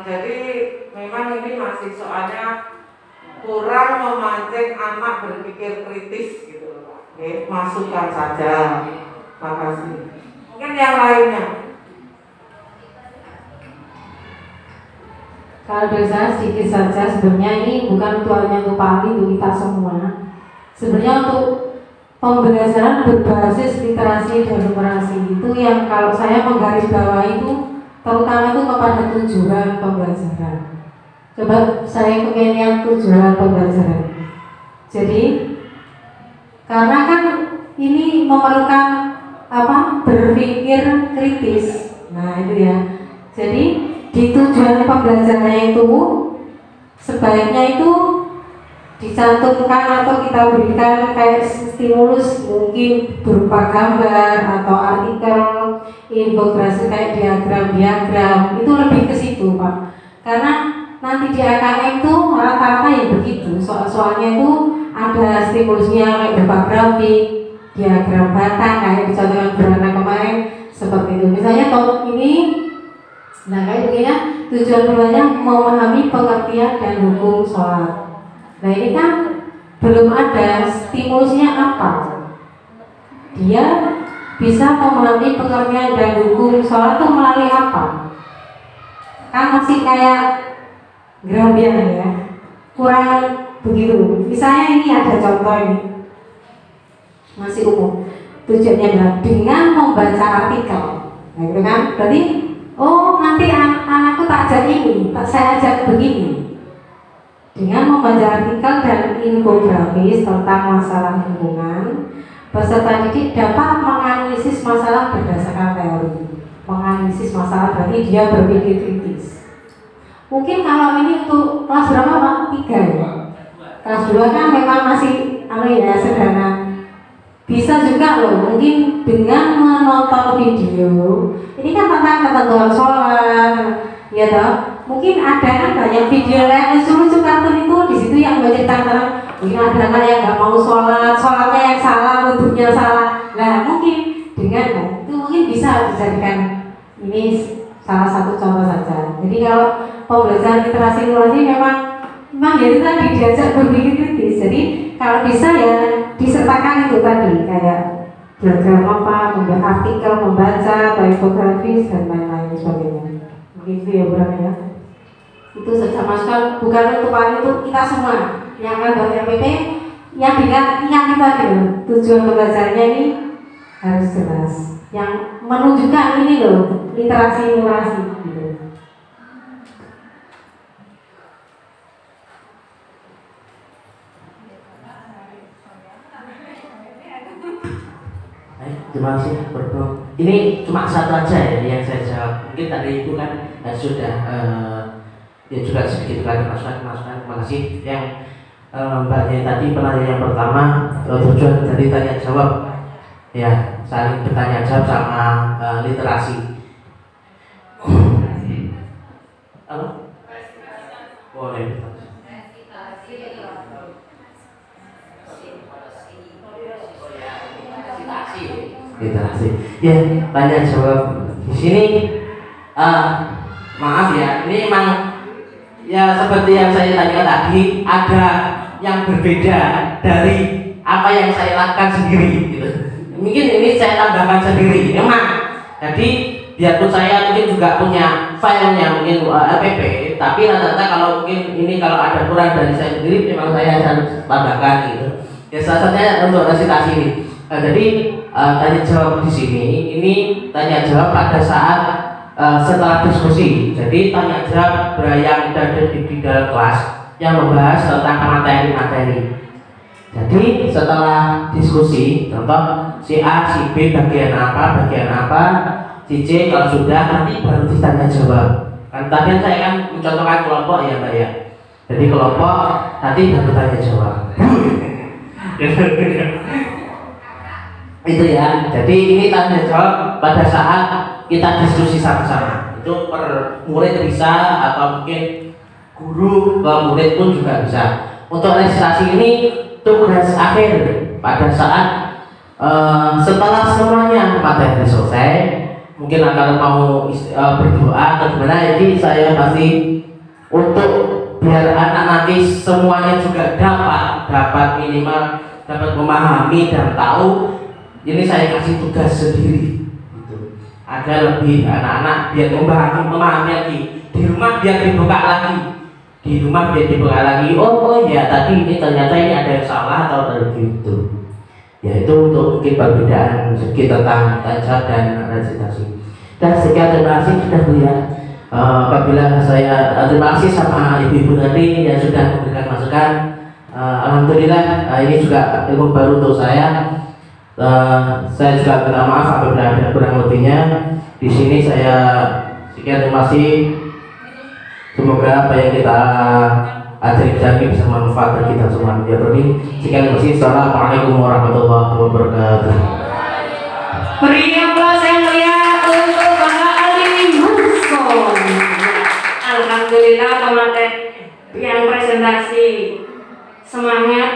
Speaker 7: Jadi memang ini masih soalnya kurang memancing anak berpikir kritis gitu Pak. Oke, masukkan saja. Makasih. Mungkin yang lainnya.
Speaker 4: Kalau dari saya sedikit saja, sebenarnya ini bukan tuanya untuk Pak Ali, untuk kita semua. Sebenarnya untuk pembelajaran berbasis literasi dan numerasi itu yang kalau saya menggarisbawahi itu terutama itu kepada tujuan pembelajaran. Coba saya pengen tujuan pembelajaran. Jadi karena kan ini memerlukan berpikir kritis. Nah itu ya. Jadi di tujuan pembelajarannya itu sebaiknya itu dicantumkan atau kita berikan kayak stimulus mungkin berupa gambar atau artikel, infografis kayak diagram-diagram, itu lebih ke situ Pak. Karena nanti di AKM itu rata-rata yang begitu, soal-soalnya itu ada stimulusnya kayak berupa grafik, diagram batang kayak dicontohkan Berana kemarin seperti itu. Misalnya topik ini, nah kayak begini tujuan keduanya memahami pengertian dan hukum sholat. Nah ini kan belum ada stimulusnya apa. Dia bisa memahami pengertian dan hukum sholat itu melalui apa? Kan masih kayak Grabian ya, kurang begitu. Misalnya ini ada contoh ini, masih umum. Tujuannya adalah dengan membaca artikel. Nah itu kan, berarti oh nanti anakku tak ajak ini, tak saya ajak begini. Dengan membaca artikel dan infografis tentang masalah lingkungan, peserta didik dapat menganalisis masalah berdasarkan teori. Menganalisis masalah berarti dia berpikir kritis. Mungkin kalau ini untuk kelas berapa Pak? 3 ya? Kelas 2 kan memang masih sederhana. Bisa juga loh, mungkin dengan menonton video. Ini kan tentang ketentuan sholat, ya toh. Mungkin ada kan banyak video yang lucu-lucu kartun itu di situ yang menceritakan mungkin ada anak yang nggak mau sholatnya yang salah, wudhunya salah. Nah mungkin dengan itu mungkin bisa dijadikan ini salah satu contoh saja. Jadi kalau pembelajaran literasi numerasi memang ya itu tadi diajak berpikir kritis. Jadi kalau bisa ya disertakan itu tadi kayak diagram apa, membuat artikel, membaca, atau infografis dan lain-lain sebagainya. Mungkin itu ya Bram ya. Itu saja masukan bukan untuk Pak itu kita semua yang akan buat RPP yang ingat kita gitu. Tujuan pembelajarannya ini harus jelas. Yang menunjukkan ini loh literasi numerasi gitu.
Speaker 5: Terima kasih Bro. Ini cuma satu aja ya yang saya jawab. Mungkin tadi itu kan sudah ya juga sedikit lagi masukan. Terima kasih yang Mbaknya tadi penanya yang pertama tujuan dari tanya jawab ya saling bertanya jawab sama literasi. Halo? Boleh. Literasi. Ya, tanya jawab di sini. Maaf ya, ini memang ya seperti yang saya tanya tadi ada yang berbeda dari apa yang saya lakukan sendiri. Gitu. Mungkin ini saya tambahkan sendiri. Memang. Jadi biarpun saya mungkin juga punya filenya mungkin LPP, tapi rata-rata kalau mungkin ini kalau ada kurang dari saya sendiri, memang saya akan tambahkan gitu. Ya salah satunya untuk resitasi ini. Jadi tanya jawab di sini ini tanya jawab pada saat setelah diskusi. Jadi tanya jawab yang ada di dalam kelas yang membahas tentang materi-materi. Jadi setelah diskusi, contoh si A, si B bagian apa, si C kalau sudah nanti baru ditanya jawab. Kan tadi saya kan mencontohkan kelompok ya Mbak ya. Jadi kelompok nanti baru tanya jawab. Itu ya. Jadi ini tanya jawab pada saat kita diskusi sama-sama. Itu per murid bisa atau mungkin guru ke murid pun juga bisa. Untuk registrasi ini tugas akhir pada saat setelah semuanya materi selesai, mungkin akan mau berdoa atau gimana. Jadi saya pasti untuk biar anak nanti semuanya juga dapat minimal dapat memahami dan tahu, ini saya kasih tugas sendiri gitu. Agar lebih anak-anak biar memahami lagi di rumah, biar dibuka lagi oh ya tadi ini ternyata ini ada yang salah atau ada gitu ya. Itu untuk mungkin perbedaan segi tentang tajam dan resitasi. Dan sekian, terima kasih sudah ya. Apabila saya terima kasih sama ibu-ibu tadi yang sudah memberikan masukan. Alhamdulillah ini juga ilmu baru untuk saya. Saya juga minta maaf apabila ada kurang lebihnya. Di sini saya sekian, terima kasih. Semoga apa yang kita ajari bisa manfaat bagi kita semua. Sekian, terima kasih. Assalamualaikum warahmatullahi wabarakatuh.
Speaker 3: Beri aplaus yang meriah untuk Bapak Ali Musko. Alhamdulillah pemateri yang presentasi semangat,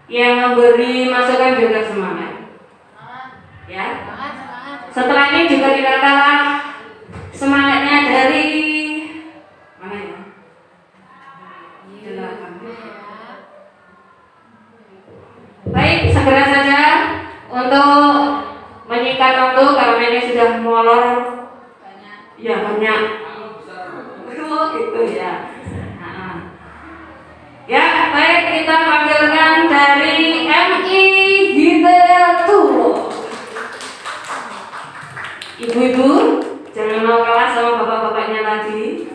Speaker 3: yang memberi masukan juga semangat. Ya. Setelah ini juga tidak kalah semangatnya dari mana ya? Baik, segera saja untuk menyingkat waktu karena ini sudah molor. Ya banyak. Oh gitu ya. Ya baik, kita panggilkan dari MI Hidayatullah. Ibu-ibu jangan mau kalah sama bapak-bapaknya tadi.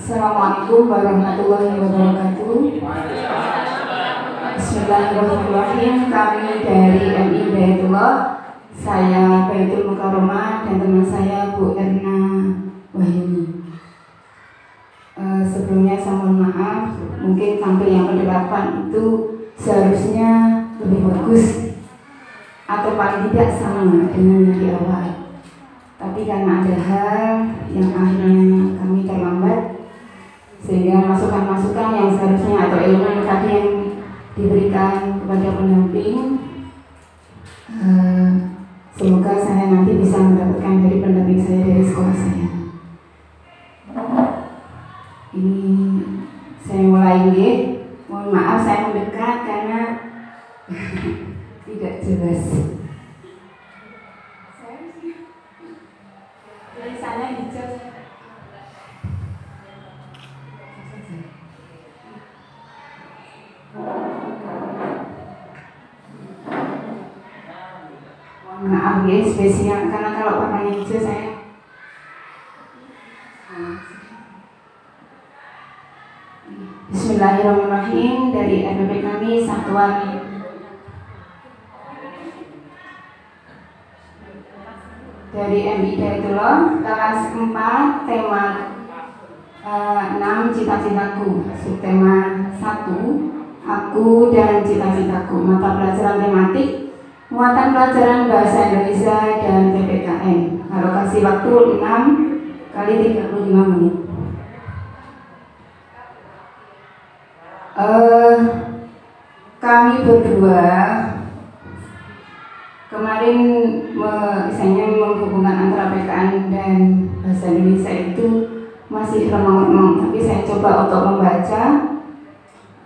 Speaker 8: Assalamualaikum warahmatullahi wabarakatuh. Bismillahirrahmanirrahim. Kami dari MI Hidayatullah, saya Baitul Mukarramah dan teman saya Bu Erna Wahyuni. Sebelumnya saya mohon maaf, mungkin tampil yang ke-8 itu seharusnya lebih bagus atau paling tidak sama dengan yang di awal. Tapi karena ada hal yang akhirnya kami terlambat, sehingga masukan-masukan yang seharusnya atau ilmu tadi yang diberikan kepada pendamping, semoga saya nanti bisa mendapatkan dari pendamping saya dari sekolah saya. Ini saya mulai ya. Mohon maaf saya mendekat karena tidak jelas. Tulisannya hijau. Maaf ya, spesial karena kalau warnanya hijau saya. Bismillahirrahmanirrahim. Dari RPP kami Satuan dari MI Hidayatullah kelas 4 tema 6 cita-citaku, subtema 1 aku dan cita-citaku, mata pelajaran tematik muatan pelajaran bahasa Indonesia dan PPKN. Alokasi waktu 6 kali 35 menit. Kami berdua kemarin misalnya menghubungkan antara PKN dan bahasa Indonesia itu masih remang-remang, tapi saya coba untuk membaca.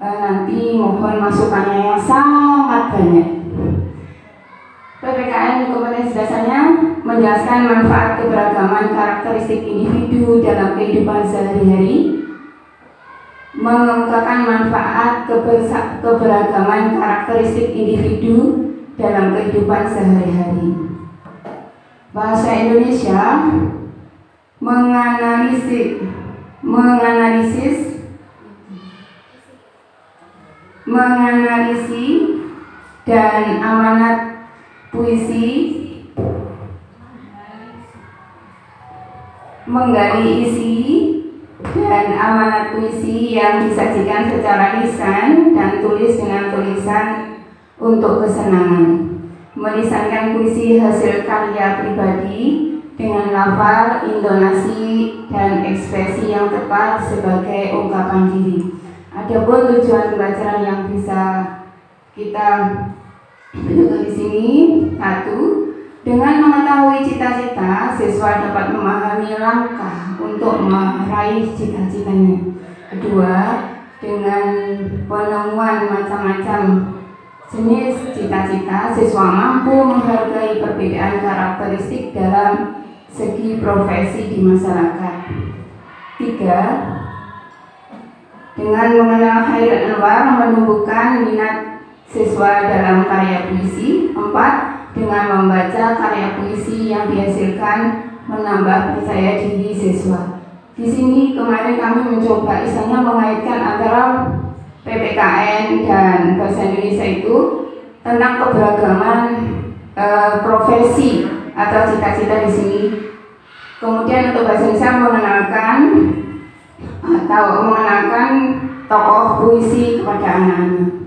Speaker 8: Nanti mohon masukannya yang sangat banyak. PPKN kompetensi dasarnya menjelaskan manfaat keberagaman karakteristik individu dalam kehidupan sehari-hari, mengemukakan manfaat keberagaman karakteristik individu dalam kehidupan sehari-hari. Bahasa Indonesia menganalisis dan amanat puisi, menggali isi dan amanat puisi yang disajikan secara lisan dan tulis dengan tulisan untuk kesenangan. Melisankan puisi hasil karya pribadi dengan lafal, intonasi, dan ekspresi yang tepat sebagai ungkapan diri. Adapun tujuan pembelajaran yang bisa kita bentukkan di sini, 1. Dengan mengetahui cita-cita, siswa dapat memahami langkah untuk meraih cita-citanya. 2. Dengan penemuan macam-macam jenis cita-cita, siswa mampu menghargai perbedaan karakteristik dalam segi profesi di masyarakat. 3. Dengan mengenal Khairul Anwar, menumbuhkan minat siswa dalam karya puisi. 4. Dengan membaca karya puisi yang dihasilkan menambah percaya diri siswa. Di sini kemarin kami mencoba istilahnya mengaitkan antara PPKN dan bahasa Indonesia itu tentang keberagaman profesi atau cita-cita di sini. Kemudian untuk bahasa Indonesia mengenalkan tokoh puisi kepada anak-anak.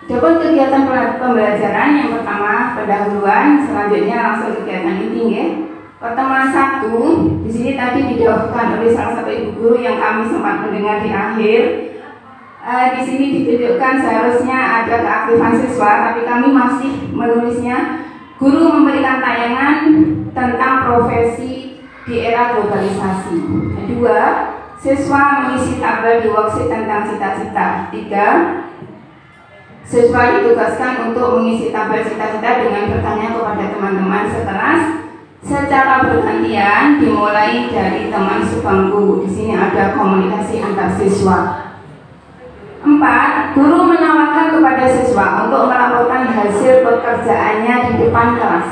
Speaker 8: Dapat kegiatan pembelajaran yang pertama pendahuluan, selanjutnya langsung kegiatan inti ya. Pertemuan 1 di sini tadi didahulukan oleh salah satu ibu guru yang kami sempat mendengar di akhir. Di sini ditunjukkan seharusnya ada keaktifan siswa, tapi kami masih menulisnya. Guru memberikan tayangan tentang profesi di era globalisasi. 2. Siswa mengisi tabel di worksheet tentang cita-cita. 3. Siswa ditugaskan untuk mengisi tabel cita-cita dengan bertanya kepada teman-teman sekelas secara bergantian, dimulai dari teman sebangku. Di sini ada komunikasi antar siswa. 4. Guru menawarkan kepada siswa untuk melaporkan hasil pekerjaannya di depan kelas.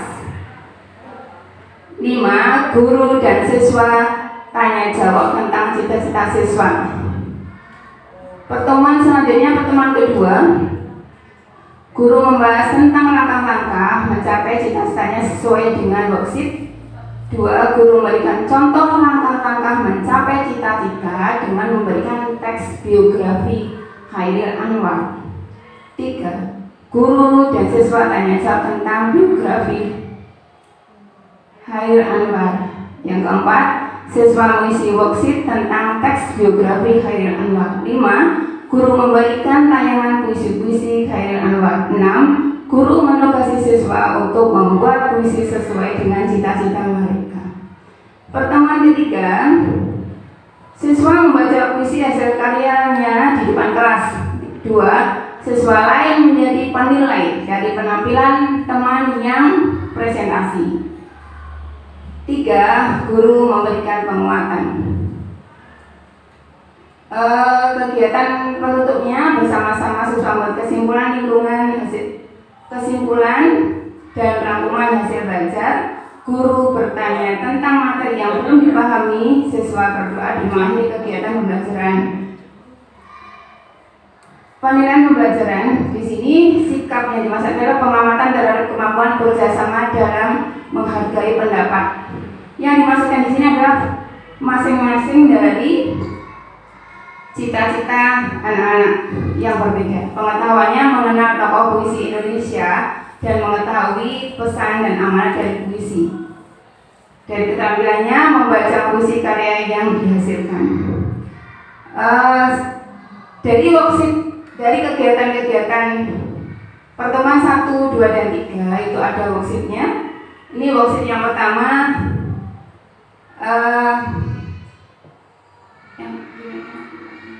Speaker 8: 5. Guru dan siswa tanya jawab tentang cita-cita siswa. Pertemuan selanjutnya, pertemuan kedua, guru membahas tentang langkah-langkah mencapai cita-citanya sesuai dengan worksheet. 2. Guru memberikan contoh langkah-langkah mencapai cita-cita dengan memberikan teks biografi Khairul Anwar. 3. Guru dan siswa tanya jawab tentang biografi Khairul Anwar. Yang keempat, siswa mengisi worksheet tentang teks biografi Khairul Anwar. 5. Guru memberikan tayangan puisi-puisi Khairul Anwar. 6. Guru menugasi siswa untuk membuat puisi sesuai dengan cita-cita mereka. Pertemuan ketiga, siswa membaca puisi hasil karyanya di depan kelas. 2. Siswa lain menjadi penilai dari penampilan teman yang presentasi. 3. Guru memberikan penguatan. Kegiatan penutupnya bersama-sama siswa membuat kesimpulan dan rangkuman hasil belajar. Guru bertanya tentang materi yang belum dipahami, siswa berdoa di mengakhiri kegiatan pembelajaran. Penilaian pembelajaran di sini sikap yang dimaksud adalah pengamatan terhadap kemampuan kerjasama dalam menghargai pendapat. Yang dimaksudkan di sini adalah masing-masing dari cita-cita anak-anak yang berbeda. Pengetahuannya mengenal tokoh puisi Indonesia dan mengetahui pesan dan amanat dari puisi. Dari keterampilannya membaca puisi karya yang dihasilkan. Dari worksheet, dari kegiatan-kegiatan pertemuan 1, 2, dan 3 itu ada worksheetnya. Ini worksheet yang pertama.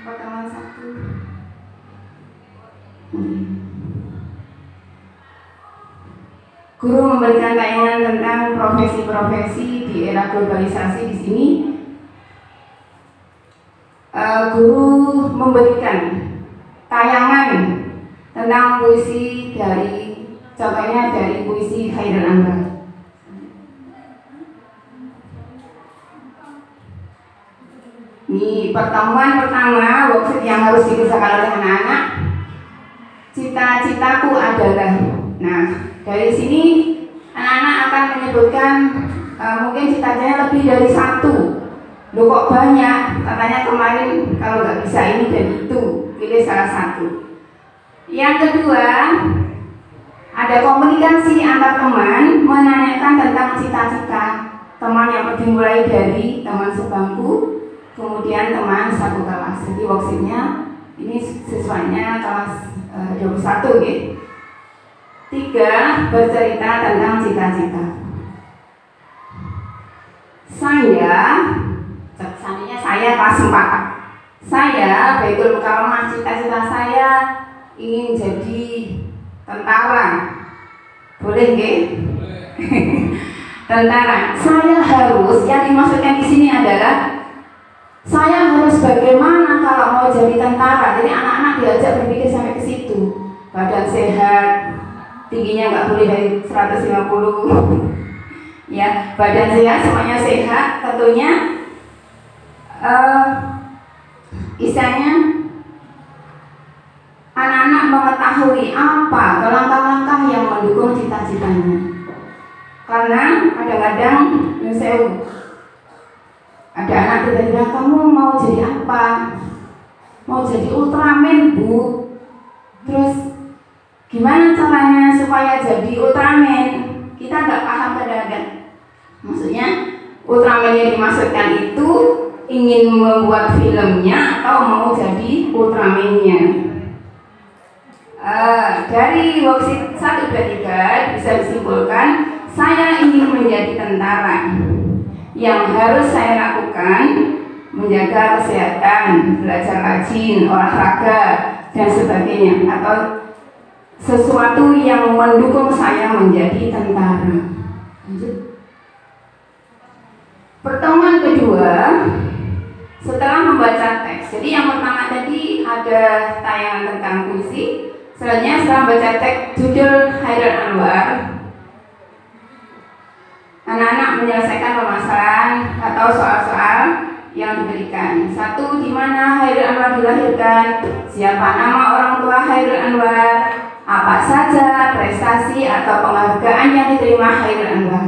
Speaker 8: Pertemuan 1. Guru memberikan tayangan tentang profesi-profesi di era globalisasi. Di sini guru memberikan tayangan tentang puisi contohnya dari puisi Khairul Anwar. Ini pertemuan pertama worksheet yang harus dikerjakan oleh anak-anak. Cita-citaku adalah. Nah, dari sini anak-anak akan menyebutkan mungkin cita-citanya lebih dari 1. Loh kok banyak? Katanya kemarin kalau nggak bisa ini dan itu, pilih salah satu. Yang kedua, ada komunikasi antar teman menanyakan tentang cita-cita. Teman yang dimulai dari teman sebangku, kemudian teman satu kelas. Jadi worksheetnya ini siswanya kelas 21 gitu. 3. Bercerita tentang cita-cita. Saya kelas 4. Saya Baitul Mukarramah, cita-cita saya ingin jadi tentara. Boleh nggih? Tentara. Saya harus, yang dimaksudkan di sini adalah saya harus bagaimana kalau mau jadi tentara. Jadi anak-anak diajak berpikir sampai ke situ. Badan sehat, tingginya nggak boleh dari 150. Ya, badan sehat, semuanya sehat. Tentunya istilahnya anak-anak mengetahui apa langkah-langkah yang mendukung cita-citanya. Karena kadang-kadang ada anak tiba-tiba, kamu mau jadi apa? Mau jadi Ultraman, Bu. Terus gimana caranya supaya jadi Ultraman? Kita nggak paham kadang-kadang. Maksudnya Ultraman yang dimaksudkan itu ingin membuat filmnya atau mau jadi Ultraman-nya. Dari worksheet 1, 2, 3 bisa disimpulkan saya ingin menjadi tentara. Yang harus saya lakukan menjaga kesehatan, belajar rajin, olahraga dan sebagainya, atau sesuatu yang mendukung saya menjadi tentara. Pertemuan kedua setelah membaca teks. Jadi yang pertama tadi ada tayangan tentang puisi. Selanjutnya setelah membaca teks judul Khairul Anwar, anak-anak menyelesaikan permasalahan atau soal-soal yang diberikan. 1. Di mana Khairul Anwar dilahirkan? Siapa nama orang tua Khairul Anwar? Apa saja prestasi atau penghargaan yang diterima Khairul Anwar?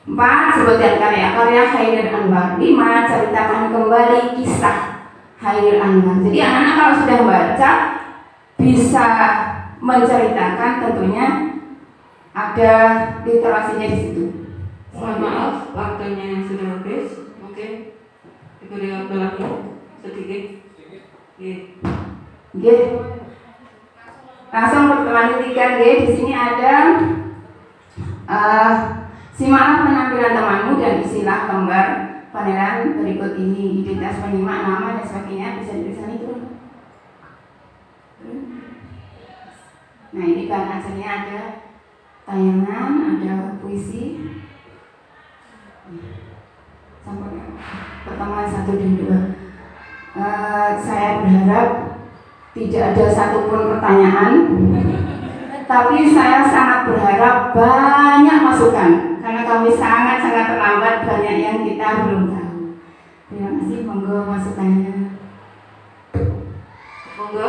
Speaker 8: 4. Sebutkan karya-karya Khairul Anwar. 5. Ceritakan kembali kisah Khairul Anwar. Jadi anak-anak kalau sudah baca bisa menceritakan, tentunya ada literasinya di situ.
Speaker 3: Mohon maaf, waktunya sudah habis. Mungkin diberi waktu lagi sedikit.
Speaker 8: Oke. Langsung pertemuan ketiga, di sini ada simaklah penampilan temanmu dan isilah gambar panelan berikut ini. Identitas penyimak, nama dan sebagainya bisa dituliskan itu. Nah, ini kan hasilnya ada tayangan, ada puisi. Sampai pertemuan 1 dan 2. Saya berharap tidak ada satupun pertanyaan, tapi saya sangat berharap banyak masukan, karena kami sangat-sangat terlambat, banyak yang kita belum tahu. Terima kasih, monggo masukannya.
Speaker 3: Monggo.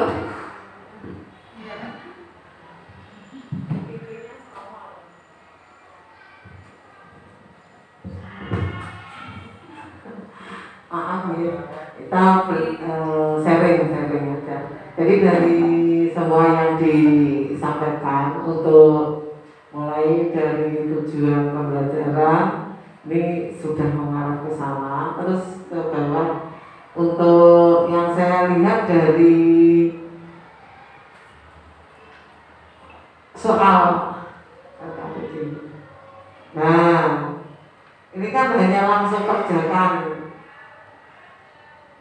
Speaker 7: Maaf ya, kita sharing aja. Jadi dari semua yang disampaikan, untuk mulai dari tujuan pembelajaran ini sudah mengarah ke sana, terus ke bawah. Untuk yang saya lihat dari soal, nah ini kan hanya langsung kerjakan.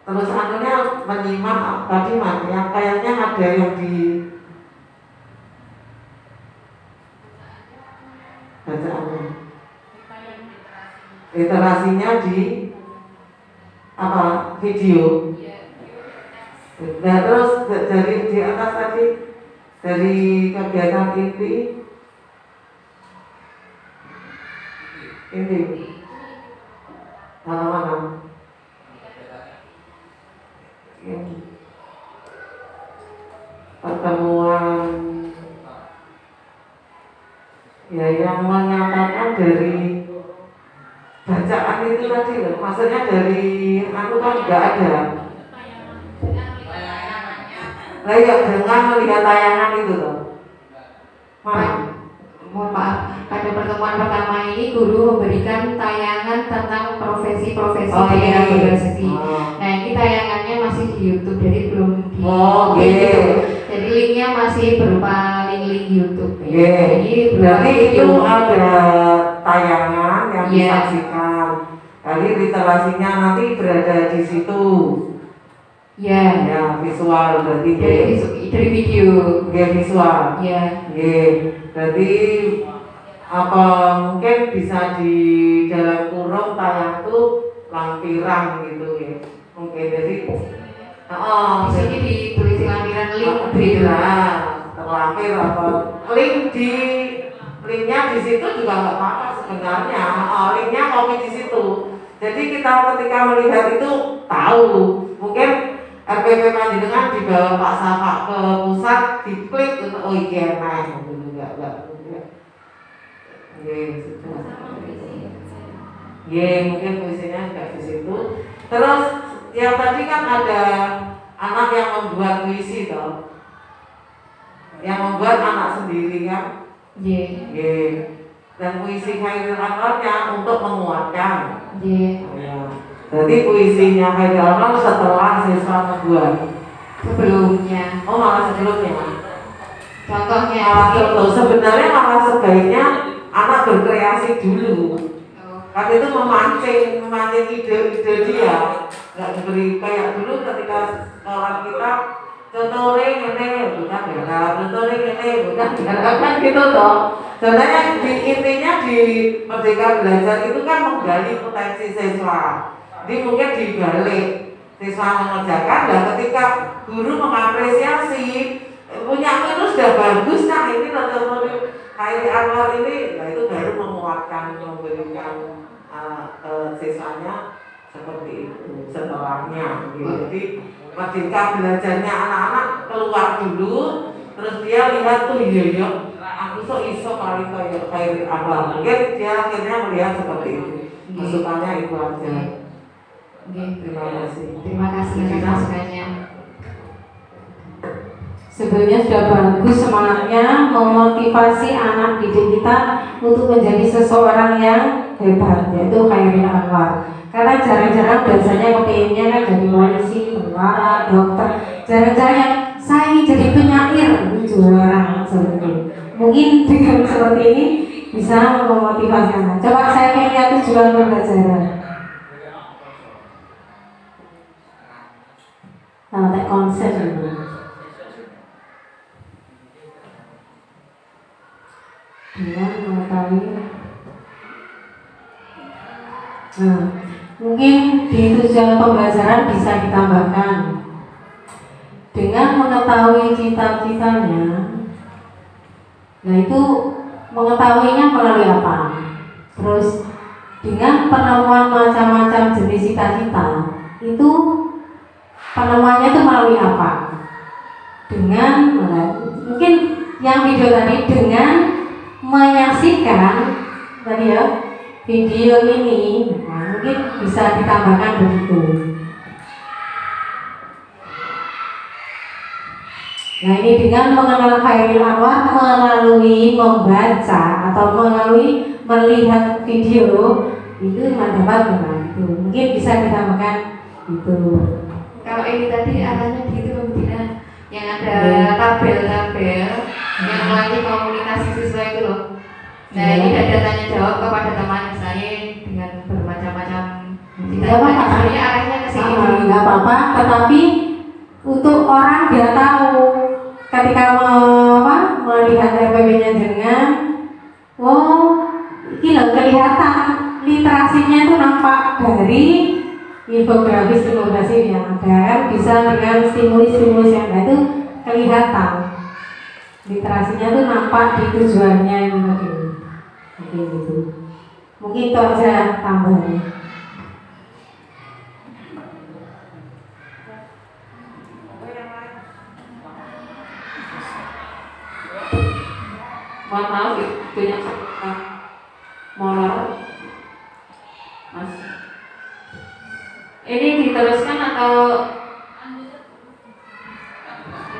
Speaker 7: Terus anunya menyimak tadi yang kayaknya ada yang di bacaannya, literasinya di apa video. Nah terus dari di atas tadi dari kegiatan ini halaman pertemuan ya yang menyatakan dari bacaan itu tadi loh, maksudnya dari aku kan nggak ada. Lah ya dengan melihat tayangan itu loh.
Speaker 8: Mohon maaf, pada pertemuan pertama ini guru memberikan tayangan tentang profesi-profesi di era berbasis. Nah ini tayangannya masih di YouTube, jadi belum di jadi linknya masih berupa link-link YouTube. Jadi
Speaker 7: berarti itu ada tayangan yang disaksikan. Jadi literasinya nanti berada di situ. Ya, visual berarti
Speaker 8: dari video.
Speaker 7: Visual. Berarti apa mungkin bisa di dalam kurung tayang itu lampiran gitu ya. Mungkin jadi
Speaker 8: di sini ditulis lampiran link
Speaker 7: terlampir apa link linknya di situ juga nggak apa-apa sebenarnya. Linknya copy di situ. Jadi kita ketika melihat itu tahu mungkin RPP Panjenengan dibawa Pak Safa ke pusat, diklik untuk iya naik gitu enggak. Mungkin puisinya juga di situ. Terus yang tadi kan ada anak yang membuat puisi toh. Yang membuat anak sendiri kan? Dan puisi Khairil Anwarnya untuk menguatkan. Jadi puisinya Khairil Anwar setelah siswa membuat.
Speaker 8: Sebelumnya.
Speaker 7: Oh malah sebelumnya.
Speaker 8: Contohnya.
Speaker 7: Sebenarnya malah sebaiknya anak berkreasi dulu. Kan itu memancing ide-ide dia. Nggak diberi kayak dulu ketika sekolah kita contohnya ini bukan darah, contohnya ini bukan darah kan gitu toh. Sebenarnya intinya di Merdeka Belajar itu kan menggali potensi siswa. Jadi mungkin dibalik siswa mengerjakan dan ketika guru mengapresiasi punya itu sudah bagus nah ini contoh Khairil Anwar ini, nah itu baru menguatkan memberikan siswanya seperti itu setelahnya. Jadi Merdeka Belajarnya anak-anak keluar dulu, terus dia lihat tuh iya aku iso kali kayak Khairil Anwar. Mungkin dia akhirnya melihat seperti itu. Masukannya itu aja. Terima kasih.
Speaker 8: Terima kasih atas masukannya.
Speaker 4: Sebenarnya sudah bagus semangatnya memotivasi anak didik kita untuk menjadi seseorang yang hebat, yaitu Khairil Anwar. Karena jarang-jarang biasanya kepinginnya kan jadi polisi, tentara, dokter. Jarang-jarang yang saya ingin jadi penyair, itu jarang sebenarnya. Mungkin dengan seperti ini bisa memotivasi anak. Coba saya pengen lihat tujuan pembelajaran. Nah, tak konsep ini. Dengan mengetahui mungkin di tujuan pembelajaran bisa ditambahkan dengan mengetahui cita-citanya. Nah itu mengetahuinya melalui apa? Terus dengan penemuan macam-macam jenis cita-cita itu penemuannya itu melalui apa? Dengan mungkin yang video tadi dengan menyaksikan tadi ya video ini, nah, mungkin bisa ditambahkan begitu. Nah ini dengan mengenal Khairil Anwar melalui membaca atau melalui melihat video itu dapat membantu. Mungkin bisa ditambahkan itu.
Speaker 8: Kalau ini tadi arahnya gitu tidak yang ada tabel-tabel yang melalui komunikasi siswa itu loh. Nah ini ada tanya jawab kepada teman saya dengan bermacam-macam. Tidak apa-apa. Sebenarnya arahnya ke sini dulu.
Speaker 4: Nggak apa-apa. Tetapi untuk orang dia tahu ketika melihat RPP-nya jenengan, ini loh kelihatan literasinya itu nampak dari infografis yang ada, bisa dengan stimulus yang ada itu kelihatan literasinya itu nampak di tujuannya itu mungkin gitu. Mungkin itu aja tambahannya.
Speaker 3: Mohon maaf, banyak molor. diteruskan atau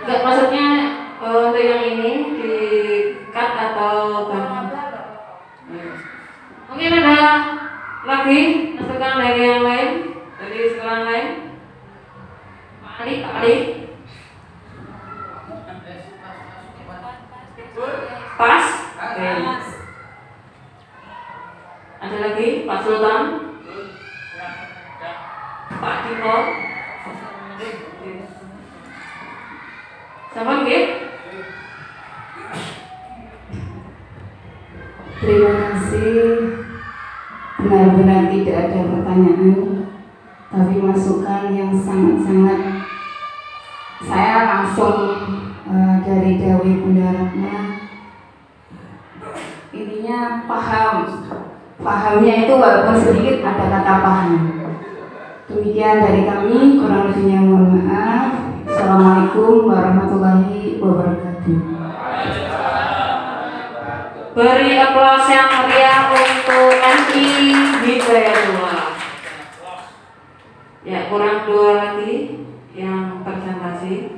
Speaker 3: enggak, maksudnya untuk yang ini di cut atau mungkin ada lagi masukan dari yang lain, dari sekolah lain? Pak Ali. Pas? Oke. Ada lagi? Pak Sultan? Pak Diko? Sama nggih?
Speaker 8: Terima kasih. Benar-benar tidak ada pertanyaan, tapi masukan yang sangat-sangat saya langsung dari Dewi Bunda Ratna. Intinya pahamnya itu walaupun sedikit ada kata paham. Demikian dari kami, kurang lebihnya mohon maaf. Assalamualaikum warahmatullahi wabarakatuh.
Speaker 3: Beri aplaus yang meriah untuk MI Hidayatullah. Ya, kurang 2 lagi yang presentasi.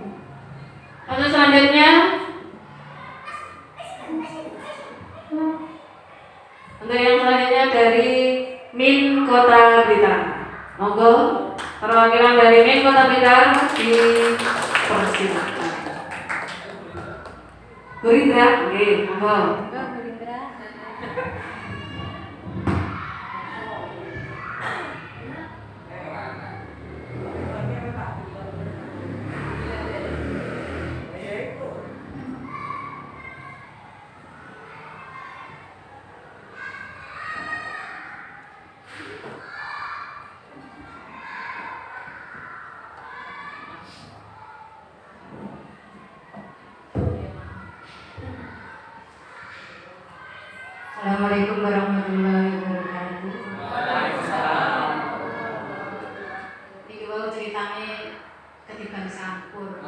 Speaker 3: Untuk selanjutnya, dari Min Kota Blitar. Monggo perwakilan dari Min Kota Blitar dipersilakan. Gerindra, oke, monggo.
Speaker 8: Assalamualaikum warahmatullahi wabarakatuh. Ini mau ceritanya ketiban sampur.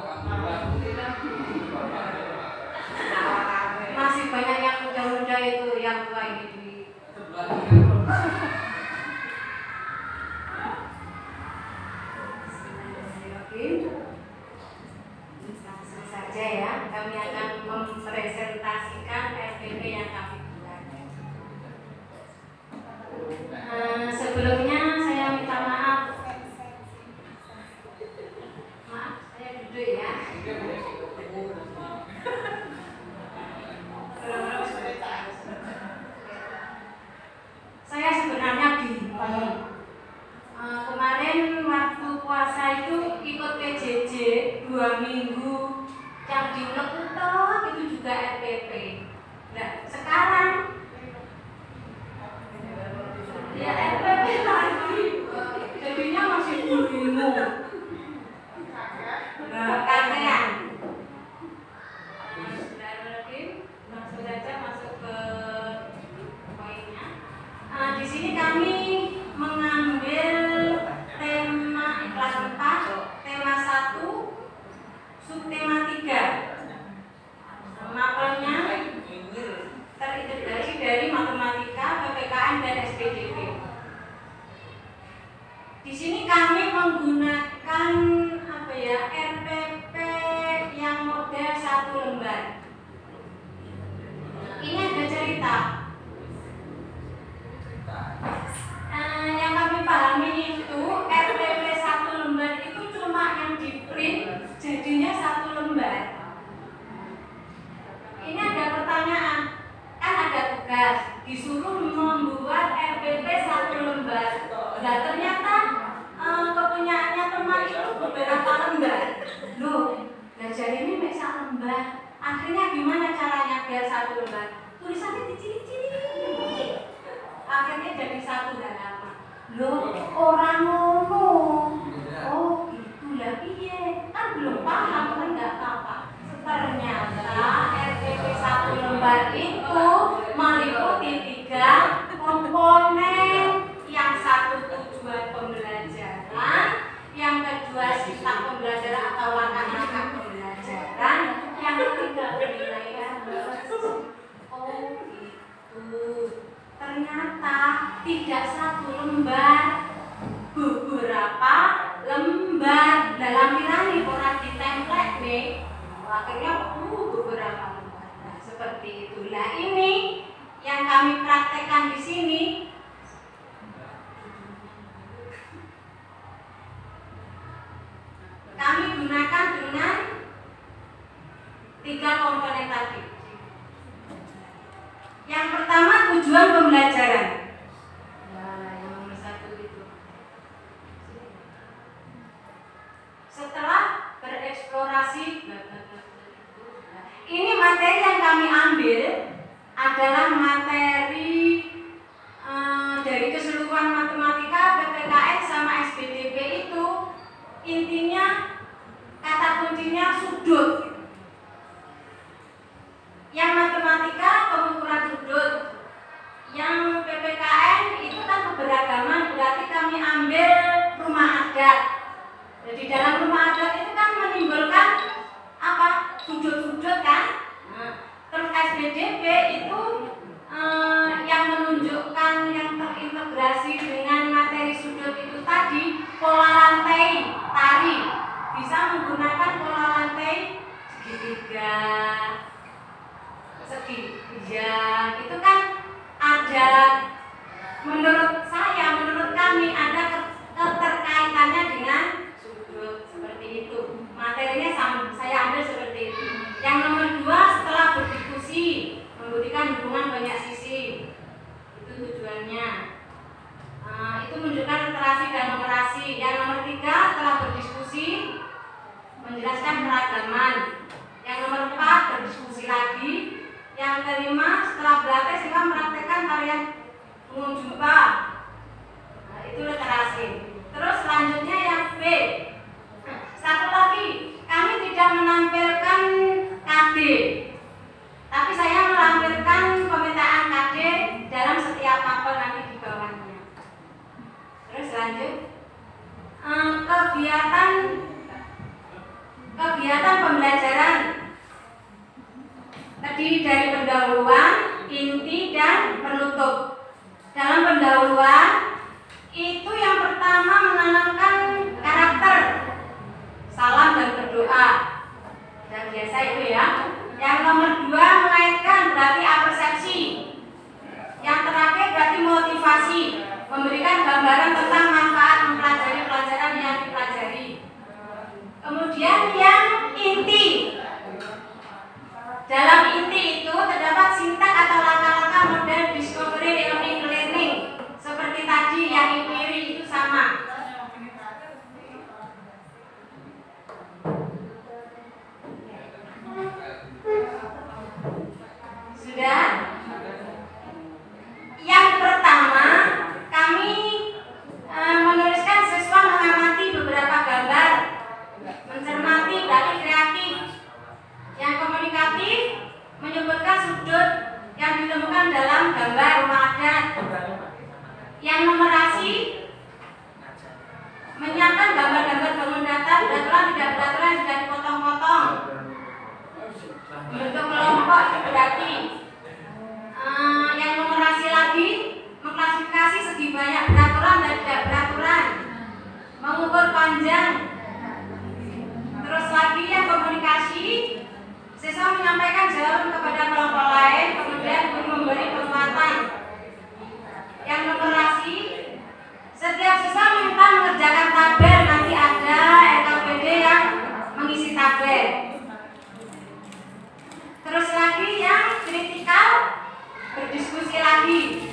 Speaker 8: Masih banyak yang muda-muda itu yang tua ini di langsung saja ya, kami akan mempresentasikan RPP yang kami buat. Sebelumnya saya minta maaf. Maaf, saya duduk ya. Saya sebenarnya bingung. Kemarin waktu puasa itu ikut PJJ 2 minggu, yang diunek-unek itu juga RPP. Nah, sekarang ya RPP lagi, jadinya masih bingung. Nah, kakean. Langsung saja masuk ke poinnya. Di sini kami mengambil tema kelas 4, tema 1, subtema 3. Mapelnya terintegrasi dari matematika, PPKN dan SPDP. Di sini kami menggunakan RPP yang model 1 lembar. Ini ada cerita. Yang kami pahami itu RPP 1 lembar itu cuma yang di print jadinya 1 lembar. Ini ada pertanyaan, kan ada tugas disuruh membuat RPP 1 lembar. Nah ternyata kepunyaannya teman itu beberapa lembar. Loh, belajar ini mek 1 lembar. Akhirnya gimana caranya biar 1 lembar? Tulisannya dicili-cili. Akhirnya jadi 1 halaman. Loh, orang ngono. Oh, gitu lah piye? Kan belum paham kan enggak apa-apa. Ternyata RPP 1 lembar itu meliputi 3 komponen. Yang satu tujuan pembelajaran, yang kedua sifat pembelajaran atau langkah-langkah pembelajaran, yang ketiga penilaian. Oh gitu. Ternyata tidak 1 lembar, beberapa
Speaker 9: dilampiran ora ditemplek nih. Akhirnya beberapa lembar seperti itulah ini yang kami praktekkan di sini. Kami gunakan dengan 3 komponen tadi. Yang pertama tujuan pembelajaran. Yang nomor 1 itu. Setelah bereksplorasi, ini materi yang kami ambil adalah materi dari keseluruhan matematika, PPKN sama SPDB itu intinya kata kuncinya sudut. Yang matematika pengukuran sudut, yang PPKN itu kan keberagaman, berarti kami ambil rumah adat. Jadi dalam rumah adat itu kan menimbulkan apa? Sudut-sudut kan. Terus SPDB itu yang menunjukkan yang terintegrasi dengan materi sudut itu tadi pola lantai tari, bisa menggunakan pola lantai segitiga, segitiga itu kan ada, menurut saya, menurut kami ada keterkaitannya dengan sudut seperti itu. Materinya saya ambil seperti itu. Yang nomor 2 setelah berdiskusi membuktikan hubungan banyak sisi, itu tujuannya. Itu menunjukkan literasi dan numerasi. Yang nomor 3 setelah berdiskusi menjelaskan keragaman. Yang nomor 4 berdiskusi lagi. Yang kelima setelah berlatih sehingga mempraktekkan tarian umum jumpa. Itu literasi. Terus selanjutnya yang B. Satu lagi, kami tidak menampilkan KD, tapi saya melampirkan pemetaan KD dalam setiap mapel nanti di bawahnya. Terus lanjut, kegiatan pembelajaran terdiri dari pendahuluan, inti, dan penutup. Dalam pendahuluan itu yang pertama menanamkan karakter, salam dan berdoa, yang biasa itu ya. Yang nomor 2 mengaitkan, berarti apersepsi. Yang terakhir berarti motivasi, memberikan gambaran tentang manfaat mempelajari pelajaran yang dipelajari. Kemudian yang inti. Dalam inti itu terdapat sintak atau langkah-langkah model discovery learning. Seperti tadi yang kiri itu sama. Sudah? Yang pertama, kami menuliskan siswa mengamati beberapa gambar. Mencermati berarti kreatif. Yang komunikatif menyebutkan sudut yang ditemukan dalam gambar rumah adat. Yang numerasi menyiapkan gambar-gambar bangun datar, beraturan tidak beraturan sudah dipotong-potong. Bentuk kelompok itu berarti. Yang numerasi lagi mengklasifikasi segi banyak beraturan dan tidak beraturan, mengukur panjang. Terus lagi yang komunikasi, siswa menyampaikan jawaban kepada kelompok lain, kemudian memberi penguatan. Yang numerasi, setiap siswa minta mengerjakan tabel, nanti ada LKPD yang mengisi tabel. Terus lagi yang kritikal, berdiskusi lagi.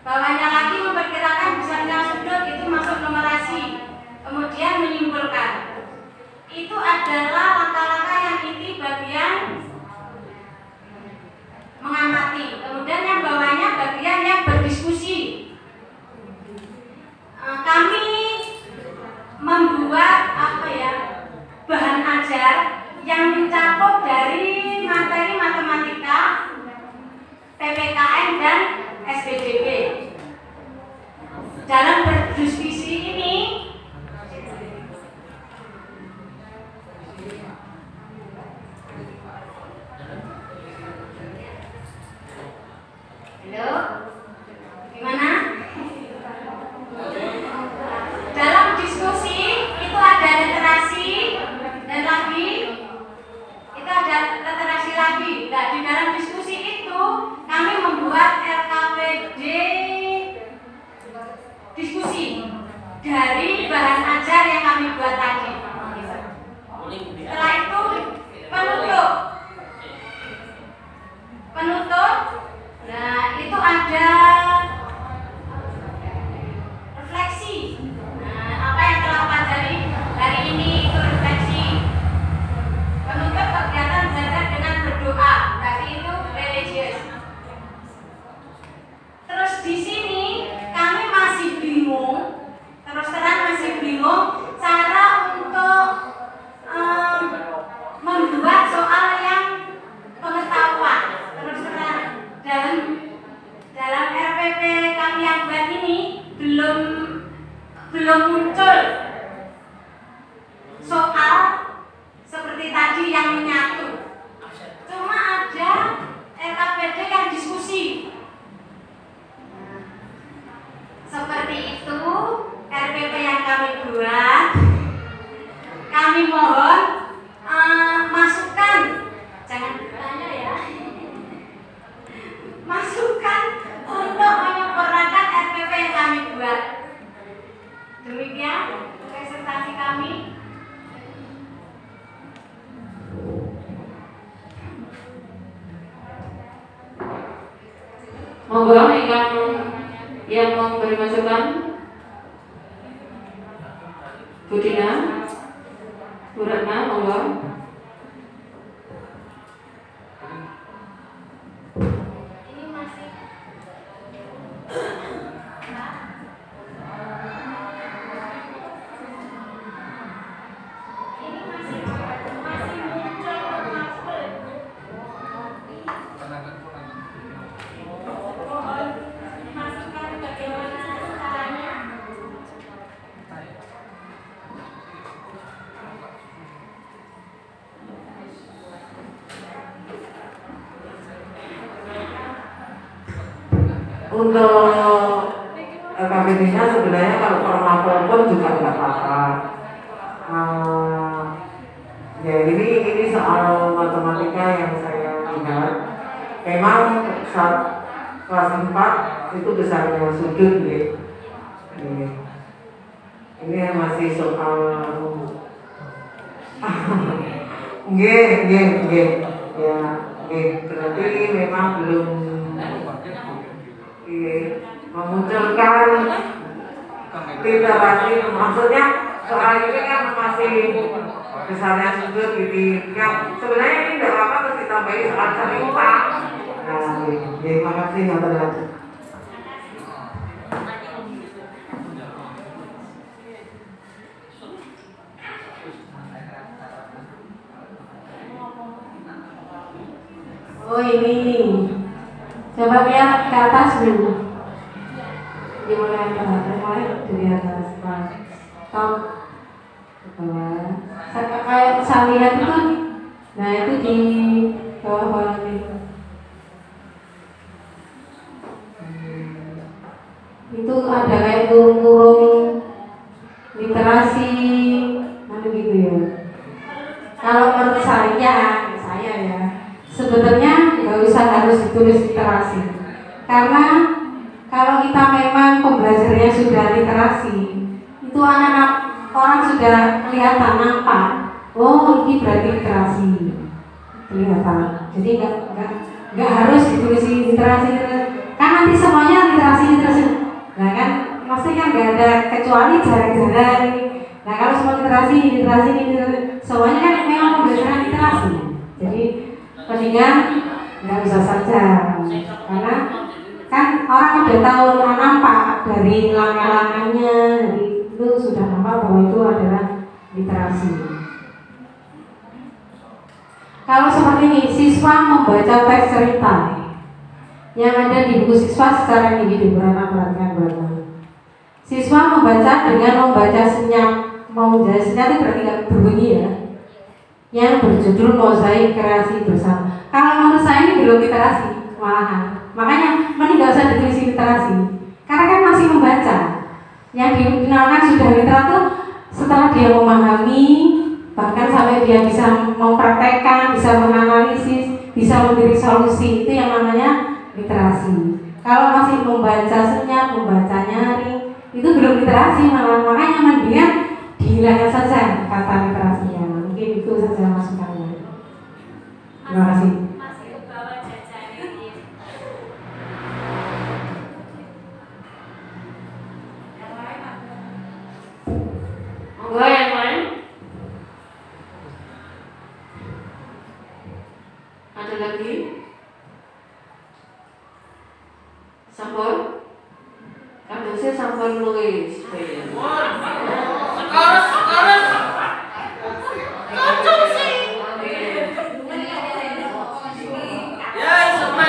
Speaker 9: Bawahnya lagi memperkirakan besarnya sudut, itu masuk numerasi. Kemudian menyimpulkan. Itu adalah langkah-langkah yang inti bagian mengamati. Kemudian yang bawahnya bagian yang berdiskusi. Kami membuat bahan ajar yang mencakup dari materi matematika, PPKN dan SPDB. Dalam berdiskusi ini halo, gimana? Dalam penutup. Nah, itu ada refleksi. Nah, apa yang telah pelajari hari ini itu refleksi. Penutup kegiatan belajar dengan berdoa, berarti itu religius. Terus di sini kami masih bingung, terus terang masih bingung cara untuk membuat soal yang pengetahuan. Terus terang dalam RPP kami yang buat ini belum muncul soal seperti tadi yang menyatu. Cuma ada RKPD yang diskusi. Seperti itu RPP yang kami buat. Kami mohon masukan, jangan bertanya ya, masukan untuk menyempurnakan RPP yang kami buat. Demikian presentasi kami.
Speaker 3: Monggo yang mau memberi masukan, Bu Dina, Bu Ratna, monggo.
Speaker 9: Ini masih muncul masukan bagaimana caranya.
Speaker 7: Untuk KPD-nya sebenarnya kalau formal pun juga nggak apa-apa. Ya ini soal matematika yang saya lihat. Memang saat kelas 4 itu besarnya sudut ya. Ini masih soal nggih. Ya, berarti memang belum memunculkan literasi. Maksudnya soal ini kan masih besarnya sudut gitu. Ya, sebenarnya ini tidak apa-apa terus ditambahi soal cerita. Nah, terima kasih yang terlanjut.
Speaker 4: Oh ini, coba lihat ke atas dulu. Dimulai dari atas, top ke bawah. Kayak saya lihat itu, nah itu di bawah itu. Itu ada kayak kurung-kurung literasi, mana gitu ya. Kalau menurut saya ya. Sebenarnya nggak usah harus ditulis literasi, karena kalau kita memang pembelajarannya sudah literasi, itu anak-anak orang sudah kelihatan nampak, oh ini berarti literasi, kelihatan. Jadi nggak harus ditulis literasi, kan nanti semuanya literasi. Nah kan, maksudnya nggak ada kecuali jarang-jarang ini. Nah kalau semua literasi, semuanya kan memang pembelajaran literasi. Jadi mendingan nggak bisa saja, karena kan orang udah tahu nampak dari langkah-langkahnya, jadi itu sudah nampak bahwa itu adalah literasi. Kalau seperti ini, siswa membaca teks cerita yang ada di buku siswa secara individu, perhatian. Siswa membaca dengan membaca senyap, itu berarti nggak berbunyi ya, yang berjudul Mozaik Kreasi Bersama. Kalau menurut saya ini belum literasi malahan, makanya mending nggak usah ditulis literasi, karena kan masih membaca. Yang dinamakan sudah literat tuh setelah dia memahami, bahkan sampai dia bisa mempraktekkan, bisa menganalisis, bisa memberi solusi, itu yang namanya literasi. Kalau masih membaca senyap, membaca nyaring, itu belum literasi malah, makanya mendingan dihilangkan saja kata literasinya. Mungkin itu saja masukannya. Terima kasih.
Speaker 9: Masih ke bawah jajan.
Speaker 3: Sampun? Kadosnya sampun nulis.
Speaker 2: Sekarang. Kocok sih. Ya, sama.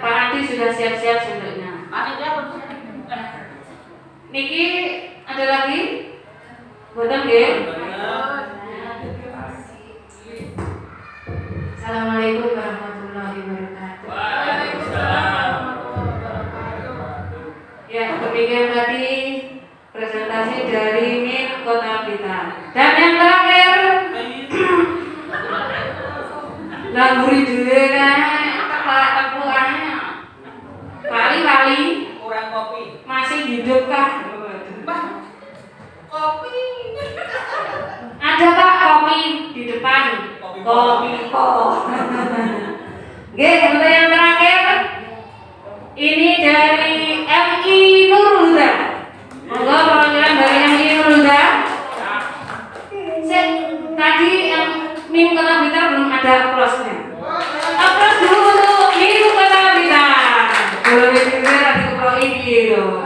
Speaker 3: Pak Adi sudah siap-siap sebenarnya. Niki ada lagi? Boten nggih? Assalamualaikum warahmatullahi wabarakatuh. Ya, demikian tadi presentasi dari MIN Kota Blitar. Dan yang terakhir, langguri dulu kan, tepuannya. Kali-kali
Speaker 2: Kurang kopi.
Speaker 3: masih hidup kah?
Speaker 2: Kopi.
Speaker 3: Ada Pak kopi di depan. Kopi kok. Oke, untuk yang terakhir ini dari MI Nurul Huda. Monggo perwakilan dari MI Nurul Huda. Tadi yang MIN Kota Blitar belum ada aplausnya. Aplaus dulu untuk MIN Kota Blitar. Boleh juga tadi keprok ini loh.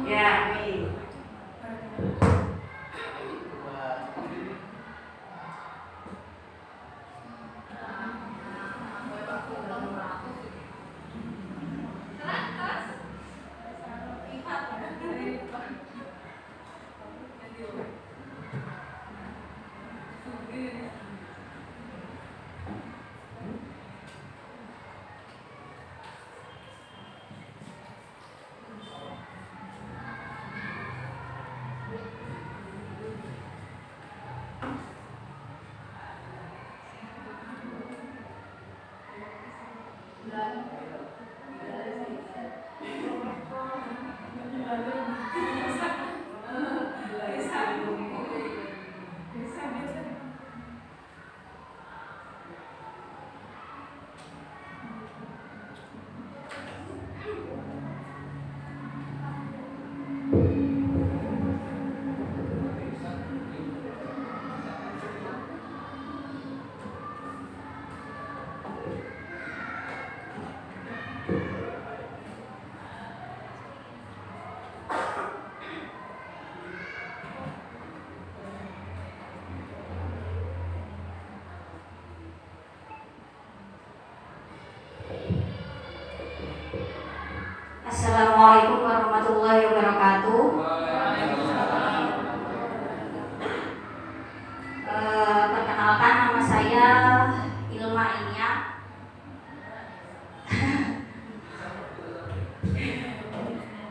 Speaker 3: Ya. Assalamualaikum warahmatullahi wabarakatuh. Perkenalkan, nama saya Ilma Inya.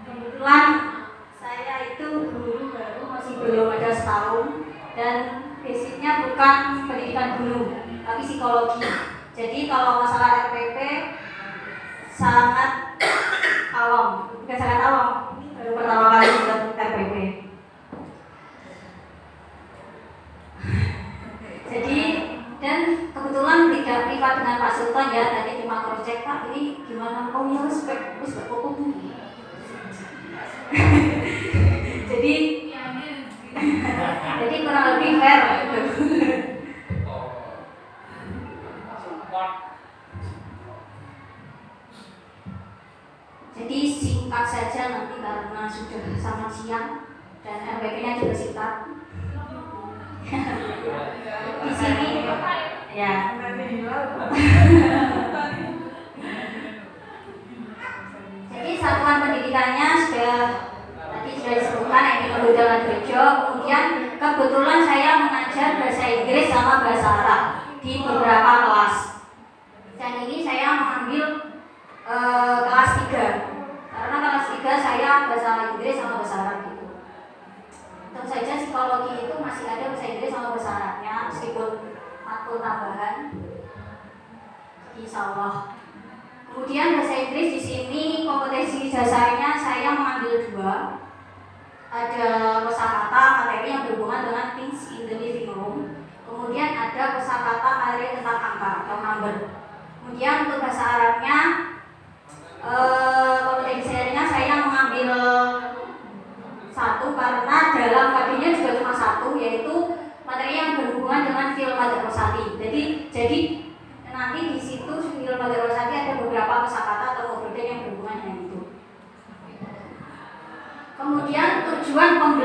Speaker 3: Kebetulan saya itu guru baru, masih belum ada setahun, dan basicnya bukan pendidikan guru, tapi psikologi. Jadi kalau masalah RPP sangat awam, bukan sangat awam, baru pertama kali ikut RPP. Jadi, dan kebetulan tidak privat dengan Pak Sultan ya, tadi cuma cross check, Pak ini gimana, oh ya respect, terus gak pokok tuh. jadi kurang lebih fair gitu. Jadi singkat saja nanti karena sudah sangat siang dan RPP-nya juga singkat. Di sini ya. Jadi satuan pendidikannya sudah disebutkan ini Jalan Bejo. Kemudian kebetulan saya mengajar bahasa Inggris sama bahasa Arab di beberapa kelas. Dan ini saya mengambil kelas 3 karena kelas 3 saya bahasa Inggris sama bahasa Arab gitu. Tentu saja psikologi itu masih ada bahasa Inggris sama bahasa Arabnya meskipun matkul tambahan, insya Allah. Kemudian bahasa Inggris di sini kompetensi dasarnya saya mengambil 2. Ada kosakata materi yang berhubungan dengan things in the living room. Kemudian ada kosakata materi tentang angka atau number. Kemudian untuk bahasa Arabnya kompetensinya saya mengambil 1 karena dalam KD-nya juga cuma 1, yaitu materi yang berhubungan dengan film Madrasati. Jadi nanti di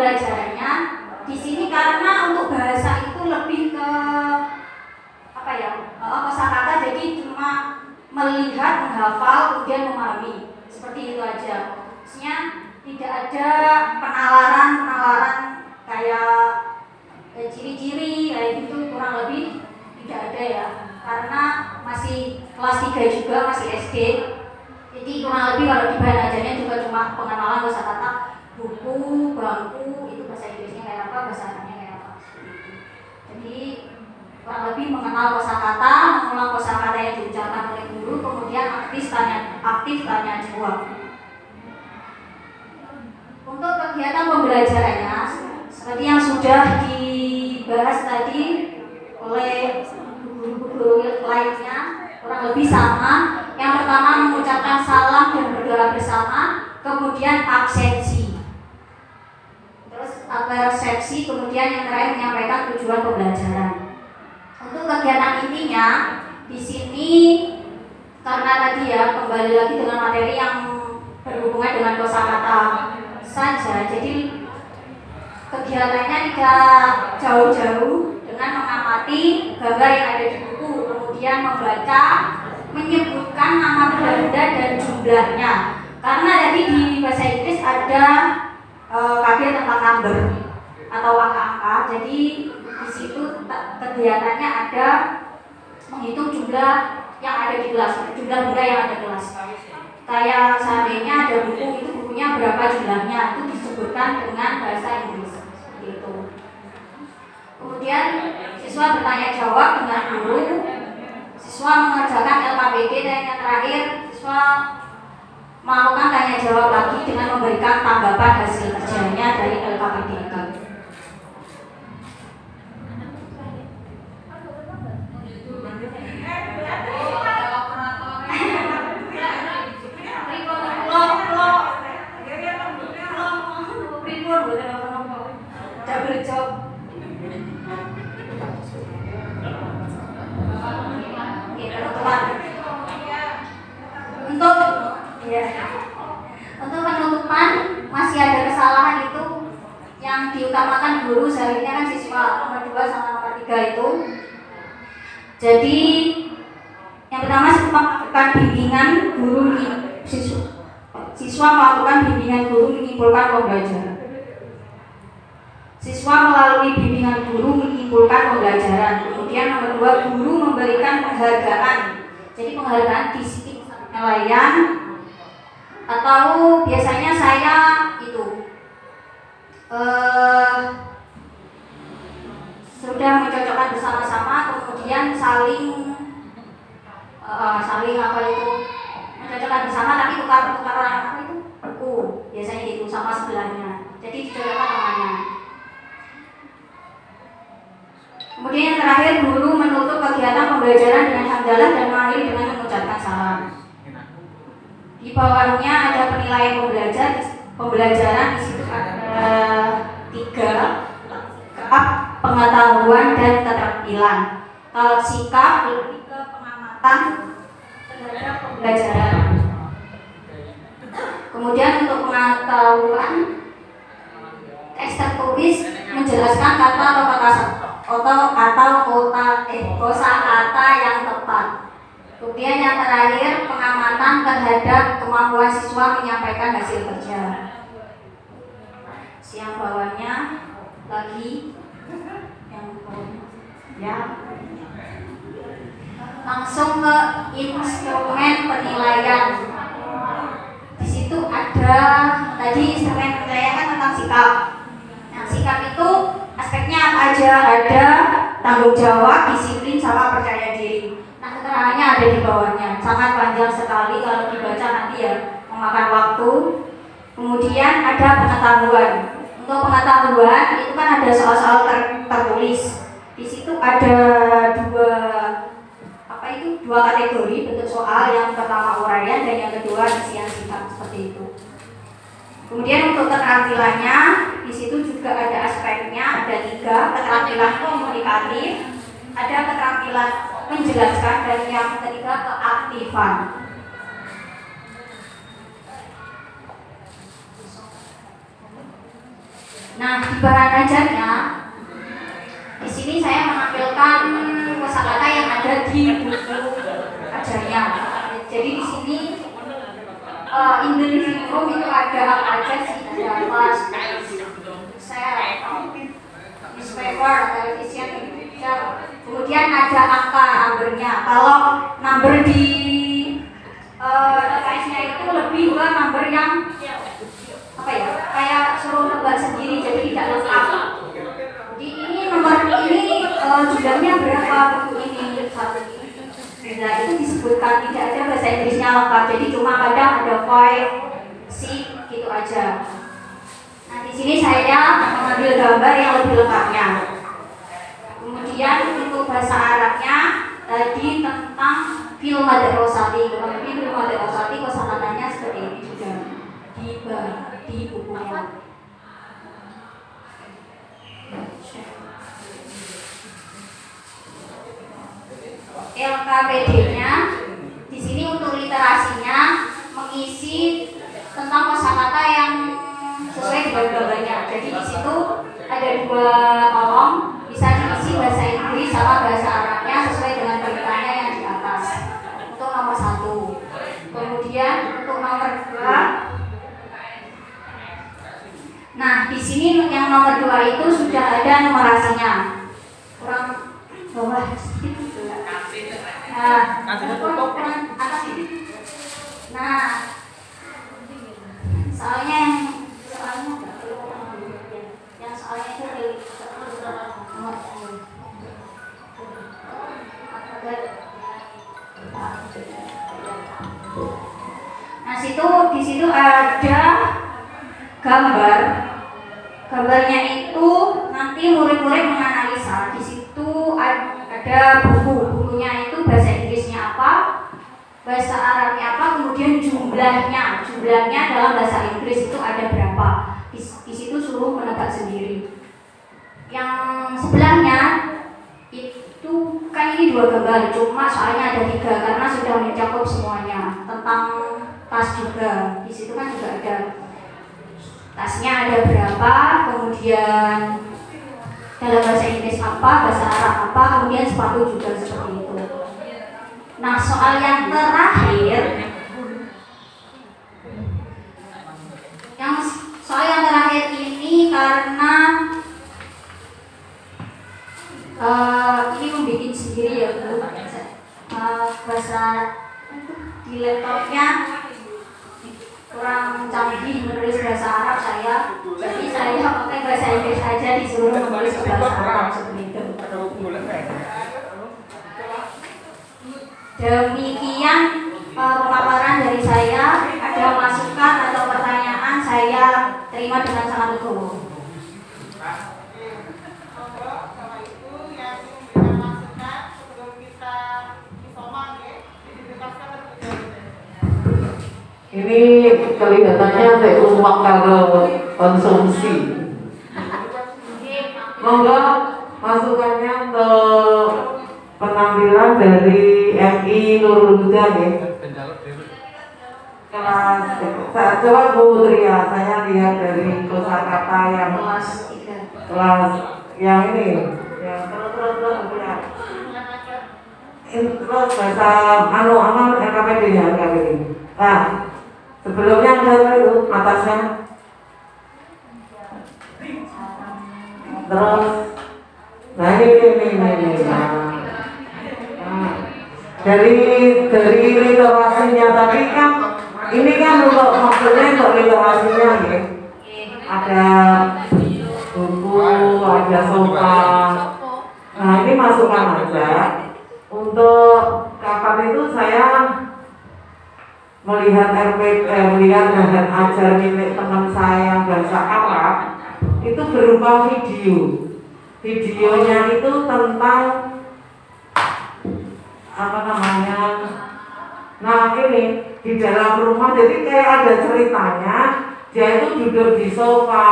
Speaker 3: pembelajarannya di sini karena untuk bahasa itu lebih ke apa ya, kosakata, jadi cuma melihat, menghafal, kemudian memahami, seperti itu aja. Maksudnya tidak ada penalaran kayak ciri-ciri kayak gitu, kurang lebih tidak ada ya, karena masih kelas 3 juga, masih SD. Jadi kurang lebih kalau di bahan ajarnya juga cuma pengenalan kosakata, buku, bangku, itu bahasa Inggrisnya kayak apa, bahasa Arabnya kayak apa, seperti itu. Jadi kurang lebih mengenal kosakata, mengulang kosakata yang diucapkan oleh guru, kemudian aktif tanya jawab. Untuk kegiatan pembelajarannya, seperti yang sudah dibahas tadi oleh guru-guru lainnya, kurang lebih sama. Yang pertama mengucapkan salam dan berdoa bersama, kemudian absensi, terus resepsi, kemudian yang terakhir menyampaikan tujuan pembelajaran. Untuk kegiatan intinya di sini, karena tadi ya kembali lagi dengan materi yang berhubungan dengan kosakata saja, jadi kegiatannya tidak jauh-jauh dengan mengamati gambar yang ada di buku, kemudian membaca, menyebutkan nama benda dan jumlahnya. Karena tadi di bahasa Inggris ada kajian tentang number atau angka-angka, jadi di situ kegiatannya ada menghitung jumlah yang ada di kelas, jumlah benda yang ada di kelas. Kayak seandainya ada buku, itu bukunya berapa jumlahnya, itu disebutkan dengan bahasa Inggris, seperti itu. Kemudian siswa bertanya jawab dengan guru, siswa mengerjakan LKPD, dan yang terakhir siswa melakukan tanya jawab lagi dengan memberikan tanggapan hasil kerjanya dari LKPD itu. Double job. Oke, penutupan. Untuk penutupan masih ada kesalahan itu yang diutamakan guru, seharusnya kan siswa nomor 2 sama nomor 3 itu. Jadi yang pertama melakukan bimbingan guru, siswa melakukan bimbingan guru menyimpulkan pembelajaran. Siswa melalui bimbingan guru menyimpulkan pembelajaran. Kemudian nomor 2, guru memberikan penghargaan. Jadi penghargaan di sini penilaian, atau biasanya saya itu sudah mencocokkan bersama-sama, kemudian saling apa itu, mencocokkan bersama, tapi tukar orang apa itu, buku biasanya gitu sama sebelahnya, jadi dicocokkan temannya. Kemudian yang terakhir, guru menutup kegiatan pembelajaran dengan hamdalah dan mengakhiri dengan mengucapkan salam. Di bawahnya ada penilaian pembelajaran, di situ ada 3, sikap, pengetahuan, dan keterampilan. Kalau sikap lebih ke pengamatan terhadap pembelajaran. Kemudian untuk pengetahuan, teks tertulis menjelaskan kata atau kosakata yang tepat. Kemudian yang terakhir, pengamatan terhadap kemampuan siswa menyampaikan hasil kerja. Yang bawahnya lagi, yang bawahnya ya, langsung ke instrumen penilaian. Di situ ada tadi instrumen penilaian kan tentang sikap. Nah, sikap itu aspeknya apa aja? Ada tanggung jawab, disiplin, sama percaya diri. Nah, keterangannya ada di bawahnya. Sangat panjang sekali kalau dibaca, nanti ya memakan waktu. Kemudian ada pengetahuan. Untuk pengetahuan itu kan ada soal-soal tertulis. Di situ ada dua kategori bentuk soal. Yang pertama uraian dan yang kedua isian singkat, seperti itu. Kemudian untuk keterampilannya, di situ juga ada aspeknya, ada 3, keterampilan komunikatif, ada keterampilan menjelaskan, dan yang ketiga keaktifan. Nah, di bahan ajarnya di sini saya menampilkan kosakata yang ada di buku ajarnya. Jadi di sini in the living room itu ada apa aja sih? Ada apa? Saya newspaper, television, kemudian ada angka numbernya. Kalau number di TKS-nya itu lebih ke number yang apa ya? Kayak suruh nebak sendiri, jadi tidak lengkap. Jadi ini nomor ini jumlahnya berapa buku ini satu ini. Nah itu disebutkan tidak ada bahasa Inggrisnya lengkap, jadi cuma kadang ada 5, 6 gitu aja. Nah di sini saya mengambil gambar yang lebih lengkapnya. Kemudian untuk bahasa Arabnya tadi tentang film Mada Rosati, kurang lebih film Mada Rosati kosakatanya seperti ini juga di bukunya. LKPD-nya di sini untuk literasinya mengisi tentang kosakata yang sesuai dengan gambarnya. Jadi di situ ada 2 kolom, bisa diisi bahasa Inggris sama bahasa Arabnya sesuai dengan beritanya yang di atas. Untuk nomor 1. Kemudian untuk nomor 2. Nah, di sini yang nomor 2 itu sudah ada numerasinya. Kurang bawah sedikit gitu ya. Nah, kurang atas ini. Nah, soalnya nggak perlu yang soalnya itu dari nah di situ ada gambar. Gambarnya itu nanti murid-murid menganalisa. Di situ ada bukunya itu bahasa Inggrisnya apa, bahasa Arabnya apa, kemudian jumlahnya dalam bahasa Inggris itu ada berapa. Di situ suruh menebak sendiri. Yang sebelahnya itu kan ini 2 gambar, cuma soalnya ada 3 karena sudah mencakup semuanya. Tentang tas juga, di situ kan juga ada tasnya ada berapa, kemudian dalam bahasa Inggris apa, bahasa Arab apa, kemudian sepatu juga seperti itu. Nah, soal yang terakhir ini karena ini membuat sendiri ya Bu. Bahasa di laptopnya kurang canggih menulis bahasa Arab saya, jadi saya pakai bahasa Inggris aja disuruh menulis bahasa Arab seperti itu. Demikian pemaparan dari saya. Ada masukan atau pertanyaan saya terima dengan sangat legowo.
Speaker 7: Ini kelihatannya saya lumak kalau konsumsi. Monggo masukannya untuk penampilan dari MI Nurul Huda ya. Kelas coba Bu Tria, saya lihat dari kosakata yang kelas yang ini, yang terus ya. Terus bahasa LKPD-nya LKPD. Nah, sebelumnya ada itu atasnya. Terus, nah ini. Dari literasinya tadi kan, ini kan untuk maksudnya untuk literasinya ya. Ada buku, ada sofa. Nah ini masukan aja. Untuk kapan itu saya melihat melihat bahan ajar milik teman saya yang bahasa Arab itu berupa video. Videonya itu tentang apa namanya? Nah ini di dalam rumah, jadi kayak ada ceritanya. Dia itu duduk di sofa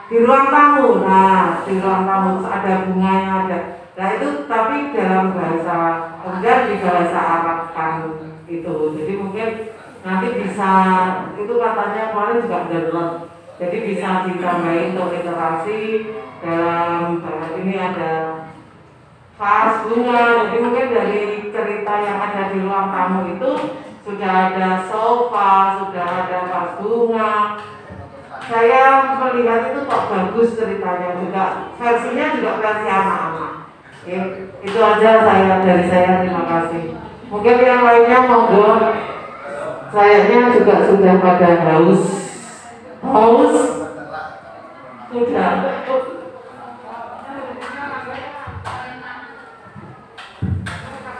Speaker 7: di ruang tamu. Nah di ruang tamu ada bunganya ada. Nah itu tapi dalam bahasa kemudian di bahasa Arab kan itu. Jadi mungkin nanti bisa itu katanya kemarin juga download Jadi bisa ditambahin untuk literasi dalam ini ada vas bunga. Jadi mungkin dari cerita yang ada di ruang tamu itu sudah ada sofa, sudah ada vas bunga. Saya melihat itu kok bagus ceritanya juga, versinya juga versi anak-anak. Ya, itu aja dari saya, terima kasih. Mungkin yang lainnya monggo. Sayangnya juga sudah pada haus. Sudah.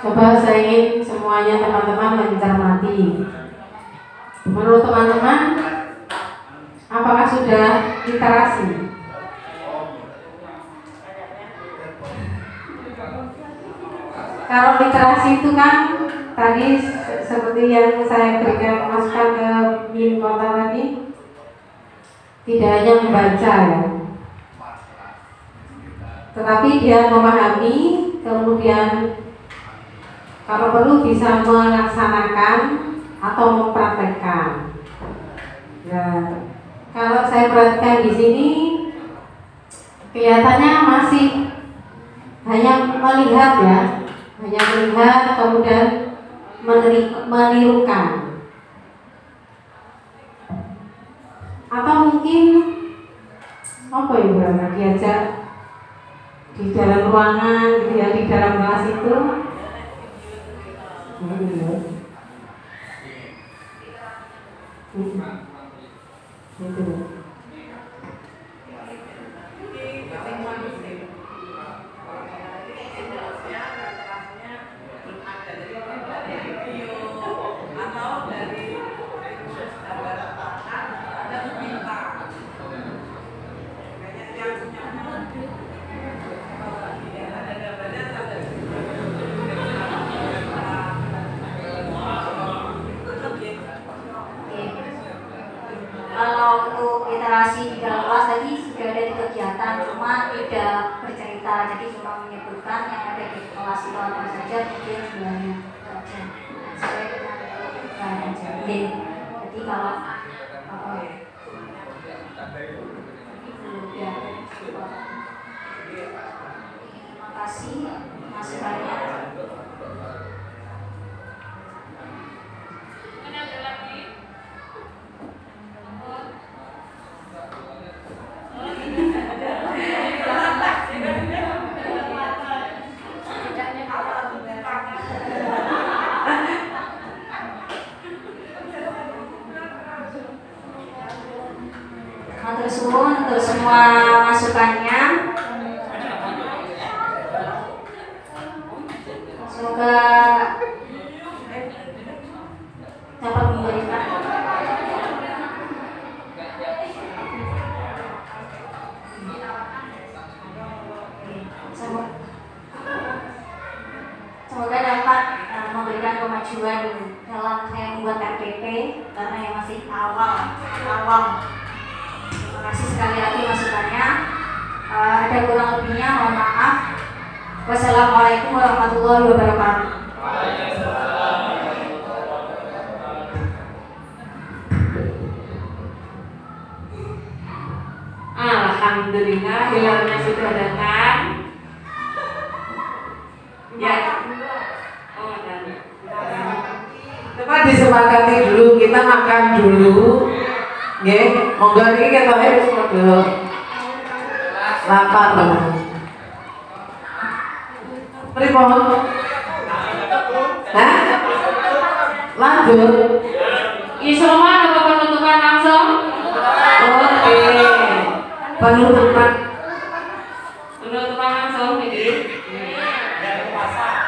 Speaker 4: Coba saya ingin semuanya teman-teman mencermati. Menurut teman-teman, apakah sudah literasi? Kalau literasi itu kan tadi seperti yang saya berikan masukan ke Min Kota tadi, tidak hanya membaca ya, tetapi dia memahami, kemudian kalau perlu bisa melaksanakan atau mempraktekkan. Nah, kalau saya perhatikan di sini, kelihatannya masih hanya melihat ya, hanya melihat kemudian menirukan, atau mungkin apa ya berarti diajak di dalam ruangan gitu ya, di dalam kelas itu.
Speaker 3: Kalau untuk literasi di dalam kelas tadi sudah ada di kegiatan, cuma tidak bercerita, jadi cuma menyebutkan yang ada di kelas itu apa saja, mungkin sebenarnya saja. Saya dengan aja. Jadi kalau ya, terima kasih masukannya. Matur suwun untuk semua masukannya. Semoga dapat memberikan semoga dapat memberikan kemajuan dalam saya membuat RPP karena yang masih awam. Terima kasih sekali lagi masukannya. Ada kurang lebihnya mohon maaf. Wassalamualaikum warahmatullahi wabarakatuh.
Speaker 1: Alhamdulillah hilalnya sudah datang. Ya.
Speaker 7: Coba disepakati dulu, kita makan dulu. Nggih, monggo niki ketoke wis padha lapar. Pripun? Hah? Lanjut.
Speaker 1: Isoman atau penutupan langsung?
Speaker 7: Oke. Penutupan
Speaker 1: langsung ini.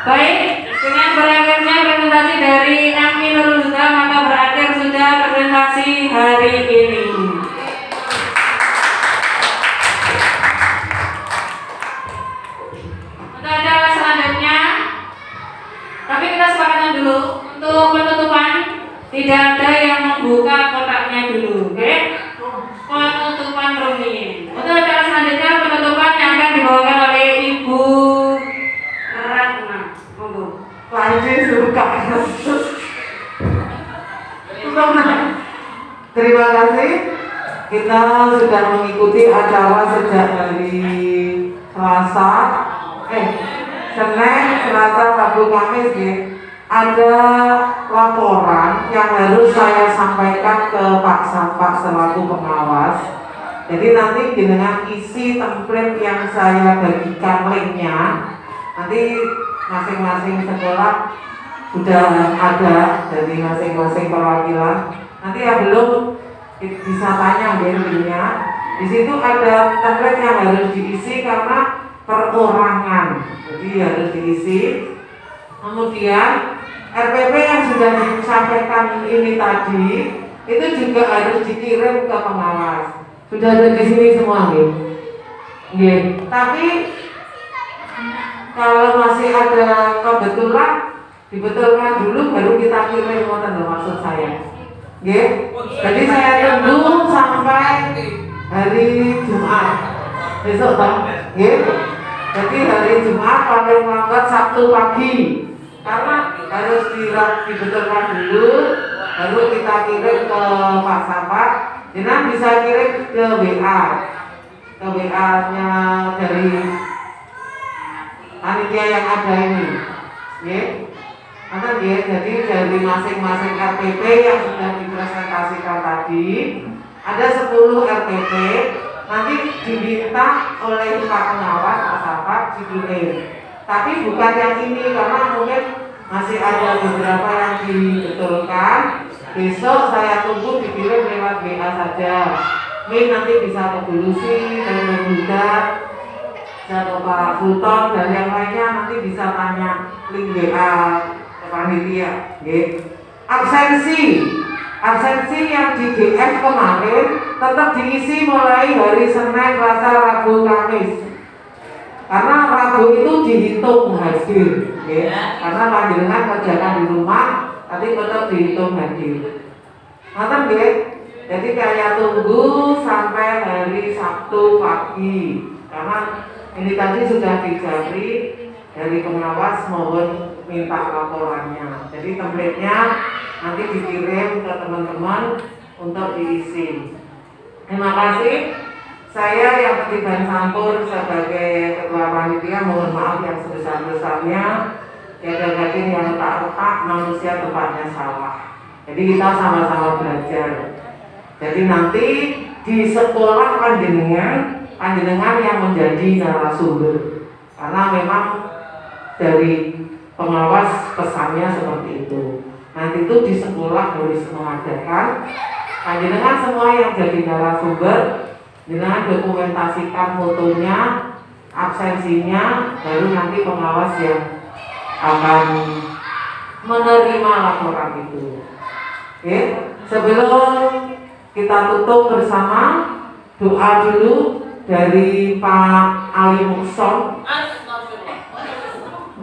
Speaker 1: Baik, dengan berakhirnya presentasi dari Ami Nurul Huda, maka berakhir sudah presentasi hari ini. Untuk acara selanjutnya, tapi kita sepakatkan dulu untuk penutupan tidak ada yang membuka kotaknya dulu, oke? Penutupan rumit. Untuk acara selanjutnya penutupan yang akan dibawakan oleh Ibu Ratna. Monggo.
Speaker 7: lanjut suka. Terima kasih. kita sudah mengikuti acara sejak hari Selasa, Senin, Selasa, Rabu, Kamis ya. Ada laporan yang harus saya sampaikan ke Pak Sampak selaku pengawas. Jadi nanti dengan isi template yang saya bagikan linknya, nanti masing-masing sekolah sudah ada dari masing-masing perwakilan. Nanti yang belum bisa tanya linknya. Di situ ada template yang harus diisi karena perorangan, jadi harus diisi. Kemudian RPP yang sudah disampaikan ini tadi itu juga harus dikirim ke pengawas. Sudah ada di sini semua nih. Tapi kalau masih ada kebetulan dibetulkan dulu baru kita kirim, maksud saya. Jadi saya tunggu sampai hari Jumat besok Bang. Jadi hari Jumat paling lambat Sabtu pagi. Karena harus dibetulkan dulu baru kita kirim ke Pak Sampak. Jenang bisa kirim ke WA nya dari panitia yang ada ini, jadi dari masing-masing RPP yang sudah dipresentasikan tadi ada 10 RPP, nanti diminta oleh Pak Pengawas Pak Sampak dikirim. Tapi bukan yang ini karena mungkin masih ada beberapa yang dibetulkan. Besok saya tunggu dikirim lewat WA saja. Ini nanti bisa ke Bulusi dan Bunda, ke Pak Sultan dan yang lainnya nanti bisa tanya link WA ke panitia. Absensi yang di DF kemarin tetap diisi mulai hari Senin, Selasa, Rabu, Kamis. Karena Rabu itu dihitung hadir, karena panjenengan kerjakan di rumah. Tapi tetap dihitung hadir. Nonton jadi saya tunggu sampai hari Sabtu pagi. Karena ini tadi sudah dijari dari pengawas, mohon minta laporannya. Jadi template-nya nanti dikirim ke teman-teman untuk diisi. Terima kasih. Saya yang Ketiban Sampur sebagai ketua panitia mohon maaf yang sebesar-besarnya. Tiada gading yang retak-retak, manusia tempatnya salah. Jadi kita sama-sama belajar. Jadi nanti di sekolah panjenengan yang menjadi narasumber. Karena memang dari pengawas pesannya seperti itu. Nanti itu di sekolah harus mengadakan panjenengan semua yang jadi narasumber, dengan dokumentasikan fotonya, absensinya, baru nanti pengawas yang akan menerima laporan itu. Sebelum kita tutup bersama, doa dulu dari Pak Ali Mukson.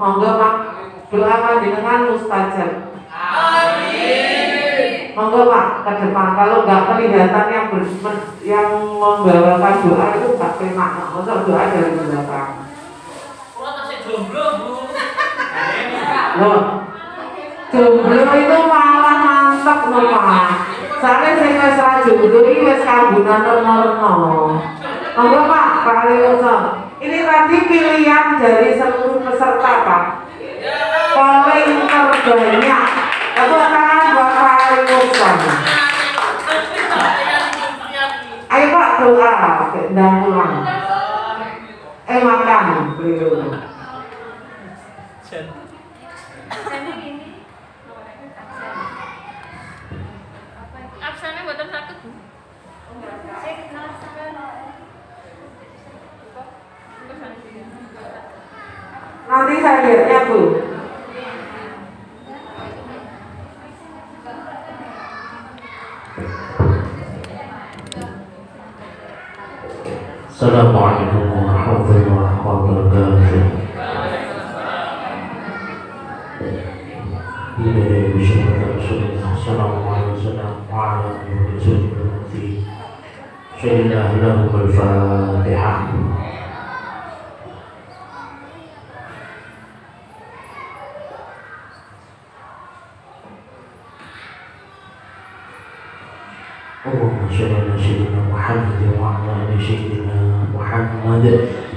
Speaker 7: Monggo Pak, doa panjenengan mustajab. Amin. Monggo Pak ke depan. Kalau nggak kelihatan yang membawakan doa itu nggak enak. Masa doa dari belakang. Loh, jomblo itu malah mantap loh Pak. Soalnya saya nggak jomblo ini wes kagunan terno. Monggo Pak, Pak Lewson. Ini tadi pilihan dari seluruh peserta Pak. Paling terbanyak itu kan Bapak Lewson. Ayo Pak doa, dan pulang. Makan beliau.
Speaker 2: Absennya buatan satu Bu.
Speaker 7: Nanti saya lihatnya Bu.
Speaker 5: Assalamualaikum warahmatullahi wabarakatuh. اللهم صل على سيدنا محمد وعلى آل سيدنا محمد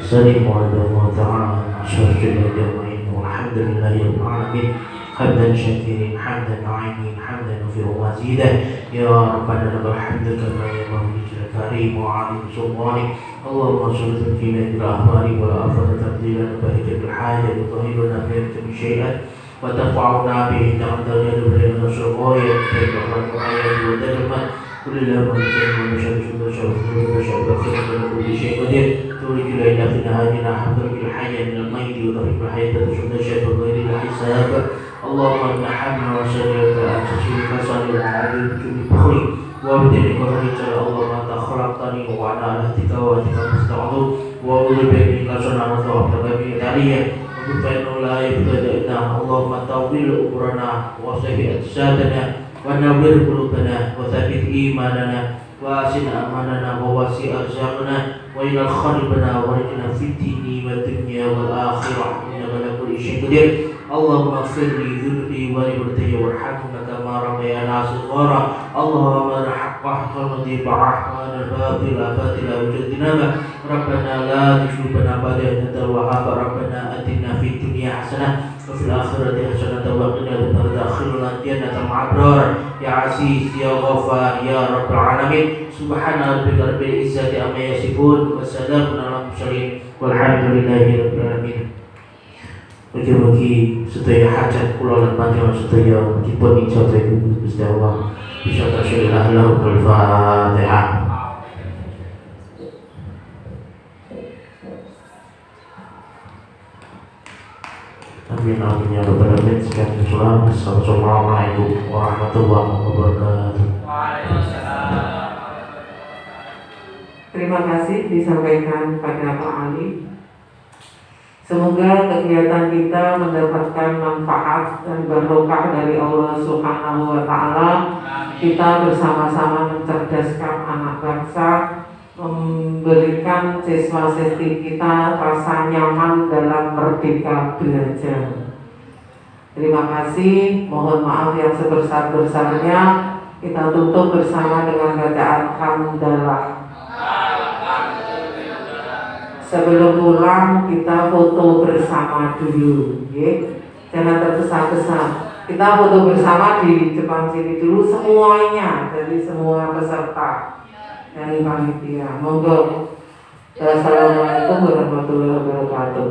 Speaker 5: سلم على الله تعالى شرف الأجمعين والحمد لله رب العالمين حمدا شاكرين حمدا عينين حمدا في مزيدا يا ربنا لك الحمد كما ينبغي لوجهك الكريم وعظيم سلطانك اللهم صل فينا بالأهوال والآفات تقديرا بهجة بالحاجة وطهيرنا بيرك شيئا وترفعنا به عند الجد بين الشرقايا كيف خلق الحياة ودرما كل لما نسلم ونشهد شهد شهد ونشهد بخير كل شيء قدير تولج الليل في نهارنا حمدك الحي من الميت وتحب الحياة تشهد شهد بغير الحساب اللهم ان حمنا وسلمك ان تسلمك صالح العبد بكل بخل وابدلك وخرج اللهم انت خلقتني وانا على اهتك واتك مستعظم واعوذ بك منك صنعت وابتغ بي داريا فإنه لا يبتدئنا اللهم طول أمرنا وصحي أجسادنا ونور قلوبنا وثبت إيماننا وأحسن أماننا ووسع أرزاقنا وإلى خربنا ورجنا في الدين والدنيا والآخرة إنك على كل شيء قدير اللهم اغفر لي ذنوبي ولوالدي وارحمهما كما ربيانا صغارا اللهم الحق حقا واتبع الرحمن الباطل باطلا وجدناه ربنا لا تشركنا بعد إذ هديتنا وهب ربنا آتنا في الدنيا حسنة وفي الآخرة حسنة وقنا عذاب النار وادخلنا الجنة مع الأبرار يا عزيز يا غفار يا رب العالمين سبحان ربك رب العزة عما يصفون وسلام على المرسلين والحمد لله رب العالمين. Mugi-mugi sedaya hajat kula lan panjenengan sedaya dipun ijabah Gusti Allah. Bisa tasyillah lahul Fatihah. Amin amin ya rabbal alamin. Sekian salam. Assalamualaikum warahmatullahi wabarakatuh.
Speaker 7: Terima kasih disampaikan pada Pak Ali. Semoga kegiatan kita mendapatkan manfaat dan barokah dari Allah Subhanahu wa Ta'ala. Kita bersama-sama mencerdaskan anak bangsa, memberikan siswa-siswi kita rasa nyaman dalam merdeka belajar. Terima kasih, mohon maaf yang sebesar-besarnya. Kita tutup bersama dengan bacaan hamdalah. Sebelum pulang kita foto bersama dulu, ya. Jangan tergesa-gesa. Kita foto bersama di depan sini dulu semuanya, dari semua peserta dari panitia. Monggo. Assalamualaikum warahmatullahi wabarakatuh.